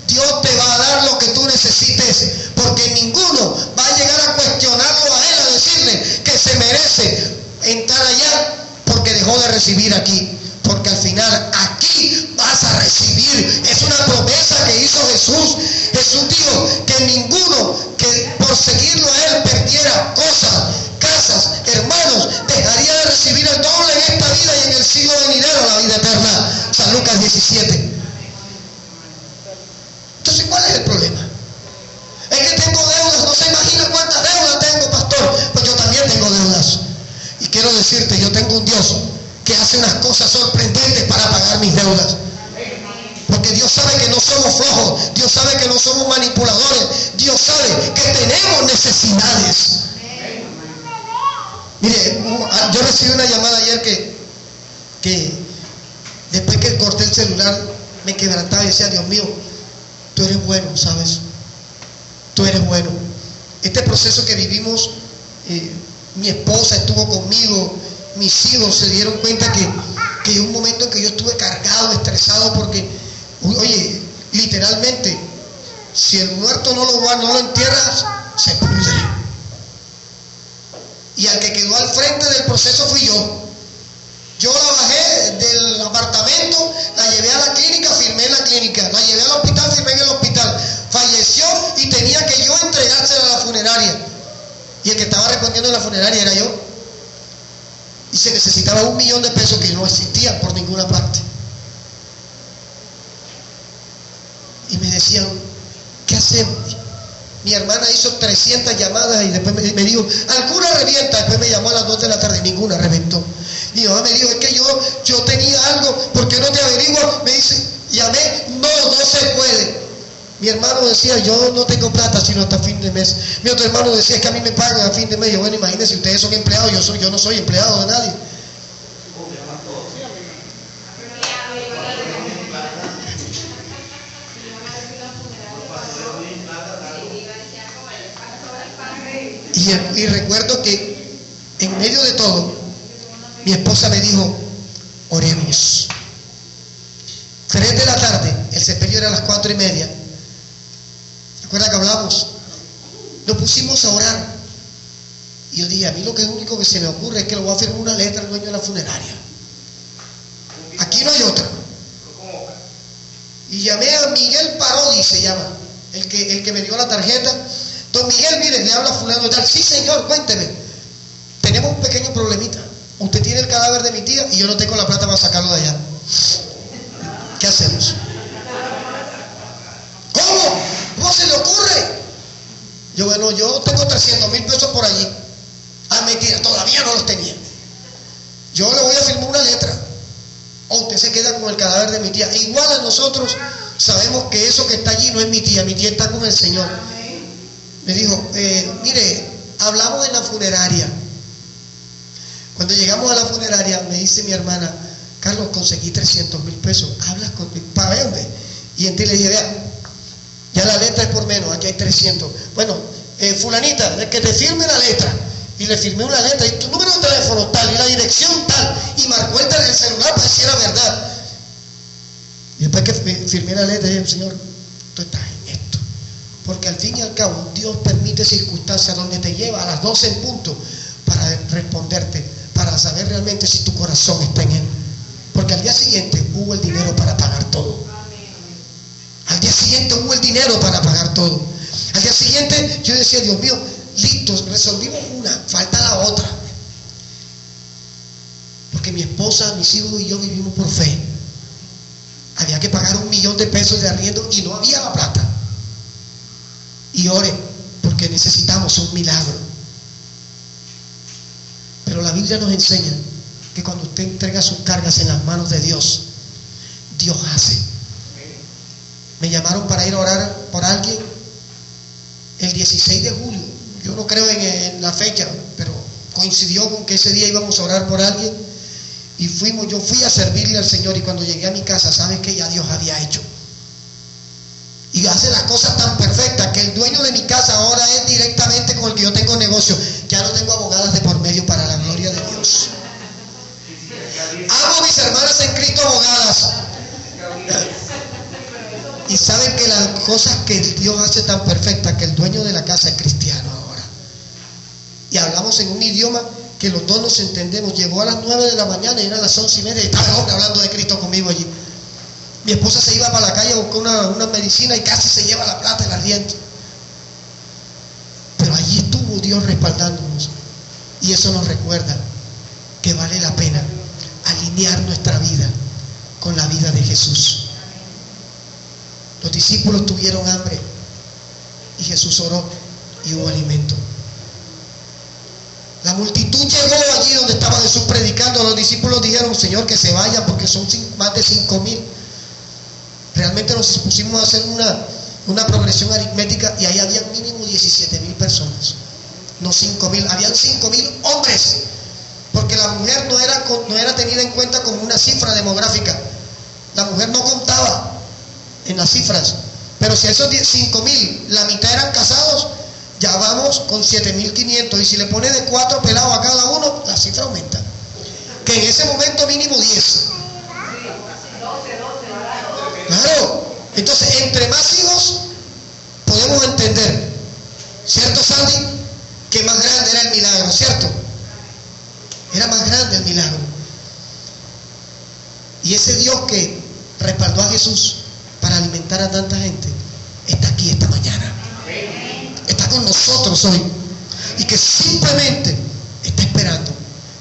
Dios te va a dar lo que tú necesites, porque ninguno va a llegar a cuestionarlo a Él, a decirle que se merece entrar allá porque dejó de recibir aquí. Porque al final aquí vas a recibir. Es una promesa que hizo Jesús. Jesús dijo que ninguno que por seguirlo a Él perdiera cosas, casas, hermanos, dejaría de recibir el doble en esta vida y en el siglo venidero la vida eterna. San Lucas 17. Entonces, decirte, yo tengo un Dios que hace unas cosas sorprendentes para pagar mis deudas. Porque Dios sabe que no somos flojos, Dios sabe que no somos manipuladores, Dios sabe que tenemos necesidades. Mire, yo recibí una llamada ayer que después que corté el celular me quebrantaba y decía, Dios mío, tú eres bueno, ¿sabes? Tú eres bueno. Este proceso que vivimos, mi esposa estuvo conmigo, mis hijos se dieron cuenta que hay un momento en que yo estuve cargado, estresado, porque, oye, literalmente, si el muerto no lo entierras, se pudre. Y al que quedó al frente del proceso fui yo. Yo la bajé del apartamento, la llevé a la clínica, firmé en la clínica, la llevé al hospital, firmé en el hospital. Falleció y tenía que yo entregársela a la funeraria. Y el que estaba respondiendo en la funeraria era yo. Y se necesitaba $1 millón que no existían por ninguna parte. Y me decían, ¿qué hacemos? Mi hermana hizo 300 llamadas y después me dijo, ¿alguna revienta? Después me llamó a las 2 de la tarde, ninguna reventó. Mi mamá me dijo, es que yo tenía algo, ¿por qué no te averiguo? Me dice, llamé, no se puede. Mi hermano decía, yo no tengo plata sino hasta fin de mes. Mi otro hermano decía, es que a mí me pagan a fin de mes. Yo, bueno, imagínense, ustedes son empleados, yo no soy empleado de nadie. Y recuerdo que en medio de todo, mi esposa me dijo, oremos. 3 de la tarde, el sepelio era a las 4:30. ¿Recuerda que hablamos? Nos pusimos a orar. Y yo dije, a mí lo único que se me ocurre es que le voy a firmar una letra al dueño de la funeraria. Aquí no hay otra. Y llamé a Miguel Parodi, se llama, el que me dio la tarjeta. Don Miguel, mire, le habla fulano y tal. Sí, señor, cuénteme. Tenemos un pequeño problemita. Usted tiene el cadáver de mi tía y yo no tengo la plata para sacarlo de allá. ¿Qué hacemos? ¿Cómo? ¿Cómo se le ocurre? Yo, bueno, yo tengo 300,000 pesos por allí. Ah, mentira, todavía no los tenía. Yo le voy a firmar una letra. O usted se queda con el cadáver de mi tía. Igual a nosotros sabemos que eso que está allí no es mi tía está con el Señor. Me dijo, mire, hablamos en la funeraria. Cuando llegamos a la funeraria, me dice mi hermana, Carlos, conseguí 300,000 pesos. Hablas conmigo, ¿para dónde? Y entonces le dije, vea, ya la letra es por menos, aquí hay 300. Bueno, fulanita, el que te firme la letra. Y le firmé una letra, y tu número de teléfono tal, y la dirección tal, y marcó el celular para decir la verdad. Y después que firmé la letra, dije, Señor, tú estás en esto. Porque al fin y al cabo, Dios permite circunstancias donde te lleva a las 12 en punto para responderte, para saber realmente si tu corazón está en Él. Porque al día siguiente hubo el dinero para pagar todo. Al día siguiente hubo el dinero para pagar todo. Al día siguiente yo decía, Dios mío, listo, resolvimos una, falta la otra. Porque mi esposa, mis hijos y yo vivimos por fe. Había que pagar $1 millón de arriendo y no había la plata. Y ore, porque necesitamos un milagro. Pero la Biblia nos enseña que cuando usted entrega sus cargas en las manos de Dios, Dios hace. Me llamaron para ir a orar por alguien el 16 de julio. Yo no creo en la fecha, pero coincidió con que ese día íbamos a orar por alguien. Y yo fui a servirle al Señor, y cuando llegué a mi casa, ¿sabes qué? Ya Dios había hecho. Y hace las cosas tan perfectas que el dueño de mi casa ahora es directamente con el que yo tengo negocio. Ya no tengo abogadas de por medio, para la gloria de Dios. Amo a mis hermanas en Cristo abogadas. Y saben que las cosas que Dios hace tan perfectas, que el dueño de la casa es cristiano ahora. Y hablamos en un idioma que los dos nos entendemos. Llegó a las 9 de la mañana y eran las 11:30 y estaba el hombre hablando de Cristo conmigo allí. Mi esposa se iba para la calle a buscar una medicina y casi se lleva la plata y la rienda. Pero allí estuvo Dios respaldándonos. Y eso nos recuerda que vale la pena alinear nuestra vida con la vida de Jesús. Los discípulos tuvieron hambre y Jesús oró y hubo alimento. La multitud llegó allí donde estaba Jesús predicando. Los discípulos dijeron: Señor, que se vayan porque son más de 5,000. Realmente nos pusimos a hacer una progresión aritmética y ahí había mínimo 17,000 personas. No 5,000, habían 5,000 hombres. Porque la mujer no era tenida en cuenta como una cifra demográfica. La mujer no contaba en las cifras. Pero si a esos 5,000, la mitad eran casados, ya vamos con 7,500. Y si le pone de 4 pelados a cada uno, la cifra aumenta. Que en ese momento mínimo 10. Claro. Entonces, entre más hijos, podemos entender, ¿cierto, Sandy? Que más grande era el milagro, ¿cierto? Era más grande el milagro. Y ese Dios que respaldó a Jesús para alimentar a tanta gente, está aquí esta mañana. Está con nosotros hoy. Y que simplemente está esperando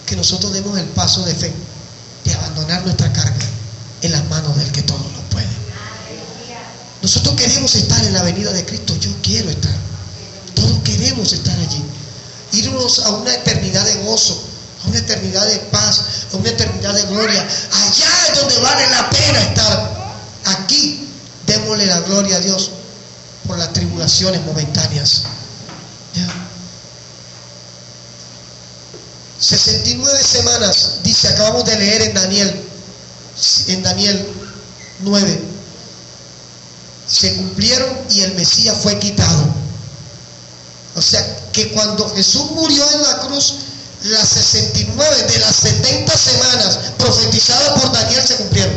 que nosotros demos el paso de fe, de abandonar nuestra carga en las manos del que todo lo puede. Nosotros queremos estar en la venida de Cristo. Yo quiero estar. Todos queremos estar allí. Irnos a una eternidad de gozo, a una eternidad de paz, a una eternidad de gloria. Allá es donde vale la pena estar. Aquí démosle la gloria a Dios por las tribulaciones momentáneas. ¿Ya? 69 semanas, dice, acabamos de leer en Daniel 9, se cumplieron y el Mesías fue quitado. O sea que cuando Jesús murió en la cruz, las 69 de las 70 semanas profetizadas por Daniel se cumplieron.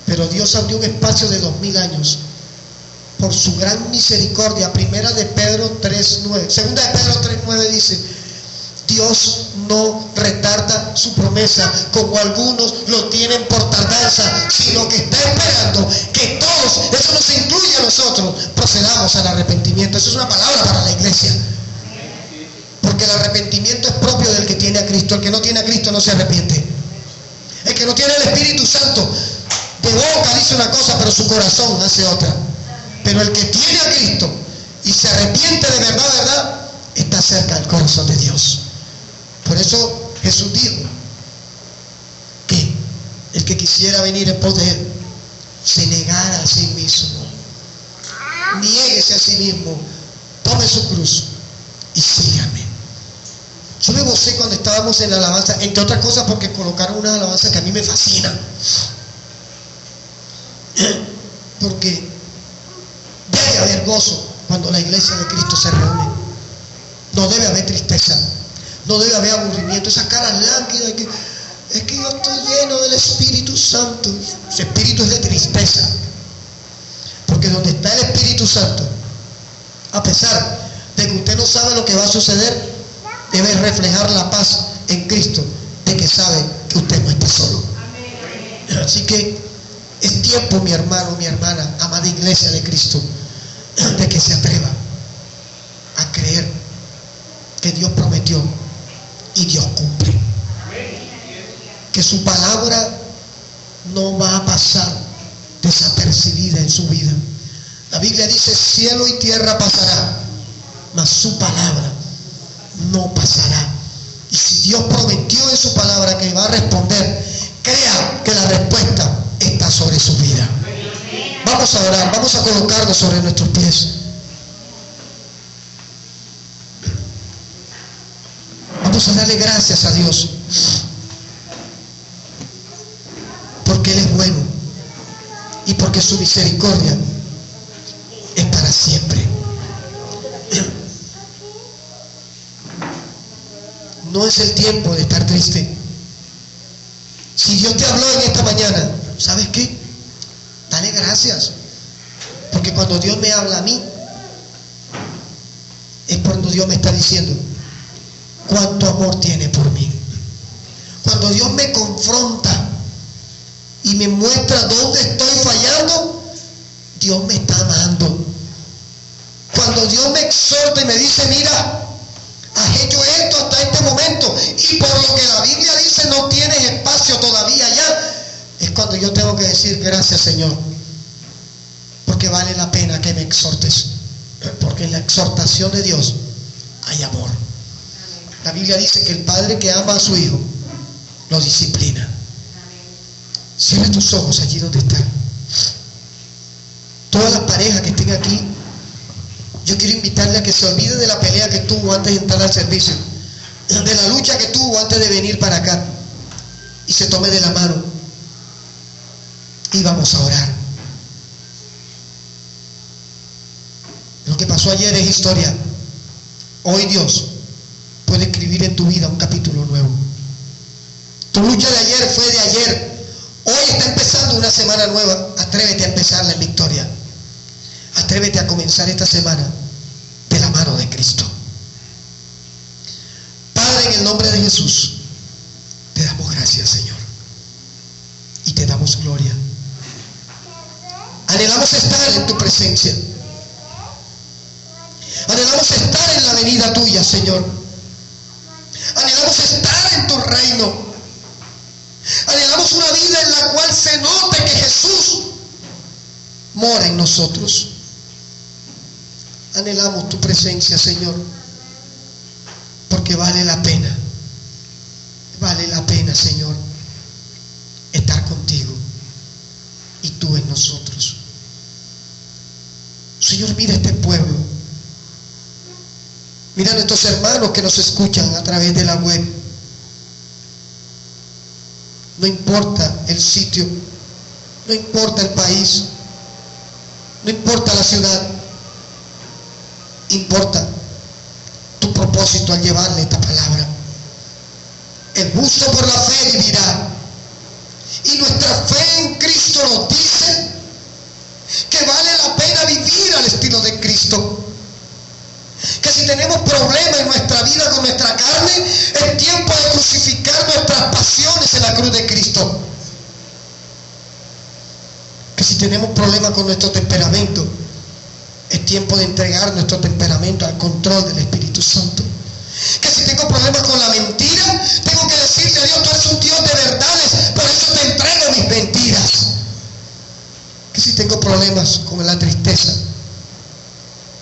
Pero Dios abrió un espacio de 2000 años por su gran misericordia. Segunda de Pedro 3:9 dice: Dios no retarda su promesa, como algunos lo tienen por tardanza, sino que está esperando que todos, eso nos incluye a nosotros, procedamos al arrepentimiento. Eso es una palabra para la iglesia. Porque el arrepentimiento es propio del que tiene a Cristo. El que no tiene a Cristo no se arrepiente. El que no tiene el Espíritu Santo, de boca dice una cosa, pero su corazón hace otra. Pero el que tiene a Cristo y se arrepiente de verdad, está cerca del corazón de Dios. Por eso Jesús dijo que el que quisiera venir en pos de Él, se negara a sí mismo, niéguese a sí mismo, tome su cruz y sígame. Yo me gocé cuando estábamos en la alabanza, entre otras cosas porque colocaron una alabanza que a mí me fascina. Porque debe haber gozo cuando la iglesia de Cristo se reúne. No debe haber tristeza, no debe haber aburrimiento, esas caras lánguidas que es que yo estoy lleno del Espíritu Santo. Ese espíritu es de tristeza. Porque donde está el Espíritu Santo, a pesar de que usted no sabe lo que va a suceder, debe reflejar la paz en Cristo, de que sabe que usted no está solo. Así que es tiempo, mi hermano, mi hermana, amada iglesia de Cristo, de que se atreva a creer que Dios prometió y Dios cumple. Que su palabra no va a pasar desapercibida en su vida. La Biblia dice: cielo y tierra pasará, mas su palabra no pasará. Y si Dios prometió en su palabra que va a responder, crea que la respuesta está sobre su vida. Vamos a orar, vamos a colocarnos sobre nuestros pies. Vamos a darle gracias a Dios, porque Él es bueno y porque su misericordia es para siempre. No es el tiempo de estar triste. Si Dios te habló en esta mañana, ¿sabes qué? Dale gracias. Porque cuando Dios me habla a mí, es cuando Dios me está diciendo cuánto amor tiene por mí. Cuando Dios me confronta y me muestra dónde estoy fallando, Dios me está amando. Cuando Dios me exhorta y me dice: mira, has hecho esto hasta este momento y por lo que la Biblia dice no tienes espacio todavía allá, es cuando yo tengo que decir: gracias, Señor, porque vale la pena que me exhortes, porque en la exhortación de Dios hay amor. La Biblia dice que el padre que ama a su hijo lo disciplina. Cierra tus ojos allí donde están. Todas las parejas que estén aquí, yo quiero invitarle a que se olvide de la pelea que tuvo antes de entrar al servicio, de la lucha que tuvo antes de venir para acá, y se tome de la mano y vamos a orar. Lo que pasó ayer es historia. Hoy Dios puede escribir en tu vida un capítulo nuevo. Tu lucha de ayer fue de ayer. Hoy está empezando una semana nueva. Atrévete a empezarla en victoria. Atrévete a comenzar esta semana de la mano de Cristo. Padre, en el nombre de Jesús, te damos gracias, Señor, y te damos gloria. Anhelamos estar en tu presencia. Anhelamos estar en la venida tuya, Señor. Anhelamos estar en tu reino. Anhelamos una vida en la cual se note que Jesús mora en nosotros. Anhelamos tu presencia, Señor, porque vale la pena. Vale la pena, Señor, estar contigo y tú en nosotros. Señor, mira este pueblo. Mira a nuestros hermanos que nos escuchan a través de la web. No importa el sitio, no importa el país, no importa la ciudad, importa tu propósito al llevarle esta palabra. El justo por la fe vivirá. Y nuestra fe en Cristo nos dice que vale la pena vivir al estilo de Cristo. Que si tenemos problemas en nuestra vida con nuestra carne, es tiempo de crucificar nuestras pasiones en la cruz de Cristo. Que si tenemos problemas con nuestro temperamento, es tiempo de entregar nuestro temperamento al control del Espíritu Santo. Que si tengo problemas con la mentira, tengo que decirle a Dios: tú eres un Dios de verdades, por eso te entrego mis mentiras. Que si tengo problemas con la tristeza,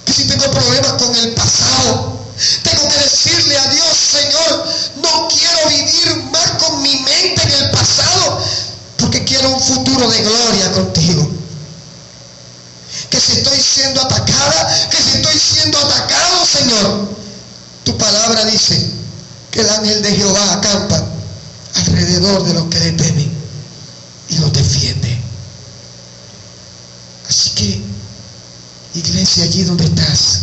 que si tengo problemas con el pasado, tengo que decirle a Dios: Señor, no quiero vivir más con mi mente en el pasado, porque quiero un futuro de gloria contigo. Que si estoy siendo atacada, que si estoy siendo atacado, Señor, tu palabra dice que el ángel de Jehová acampa alrededor de los que le temen y los defiende. Así que, iglesia, allí donde estás,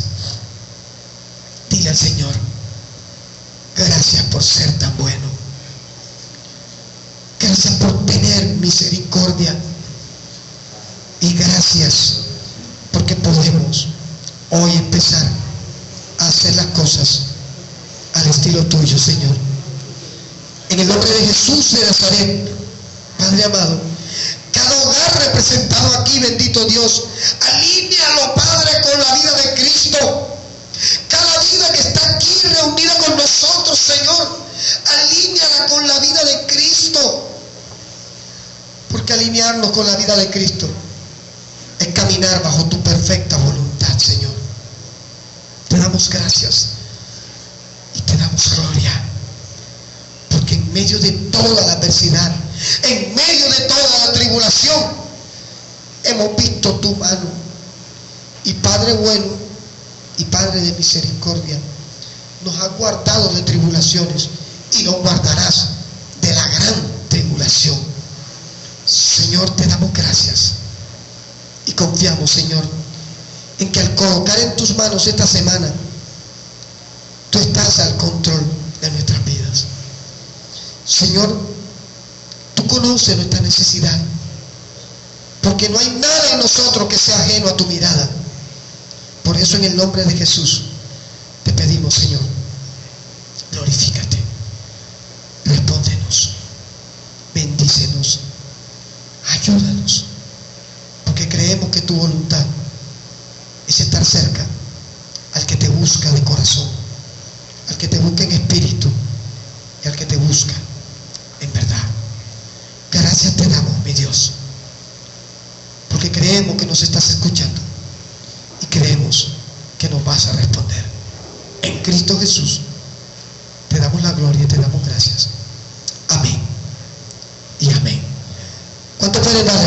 dile al Señor: gracias por ser tan bueno. Gracias por tener misericordia. Y gracias porque podemos hoy empezar a hacer las cosas al estilo tuyo, Señor. En el nombre de Jesús de Nazaret, Padre amado, cada hogar representado aquí, bendito Dios, alínealo, Padre, con la vida de Cristo. Cada vida que está aquí reunida con nosotros, Señor, alíneala con la vida de Cristo. Porque alinearnos con la vida de Cristo es caminar bajo tu perfecta voluntad, Señor. Te damos gracias y te damos gloria, porque en medio de toda la adversidad, en medio de toda la tribulación, hemos visto tu mano. Y Padre bueno y Padre de misericordia, nos has guardado de tribulaciones y nos guardarás de la gran tribulación. Señor, te damos gracias y confiamos, Señor, en que al colocar en tus manos esta semana, tú estás al control de nuestras vidas. Señor, tú conoces nuestra necesidad, porque no hay nada en nosotros que sea ajeno a tu mirada. Por eso, en el nombre de Jesús, te pedimos, Señor, glorifícate, respóndenos, bendícenos, ayúdanos, porque creemos que tu voluntad es estar cerca al que te busca de corazón, al que te busca en espíritu y al que te busca en verdad. Gracias te damos, mi Dios, porque creemos que nos estás escuchando y creemos que nos vas a responder. En Cristo Jesús te gloria y te damos gracias. Amén y amén. ¿Cuánto pueden dar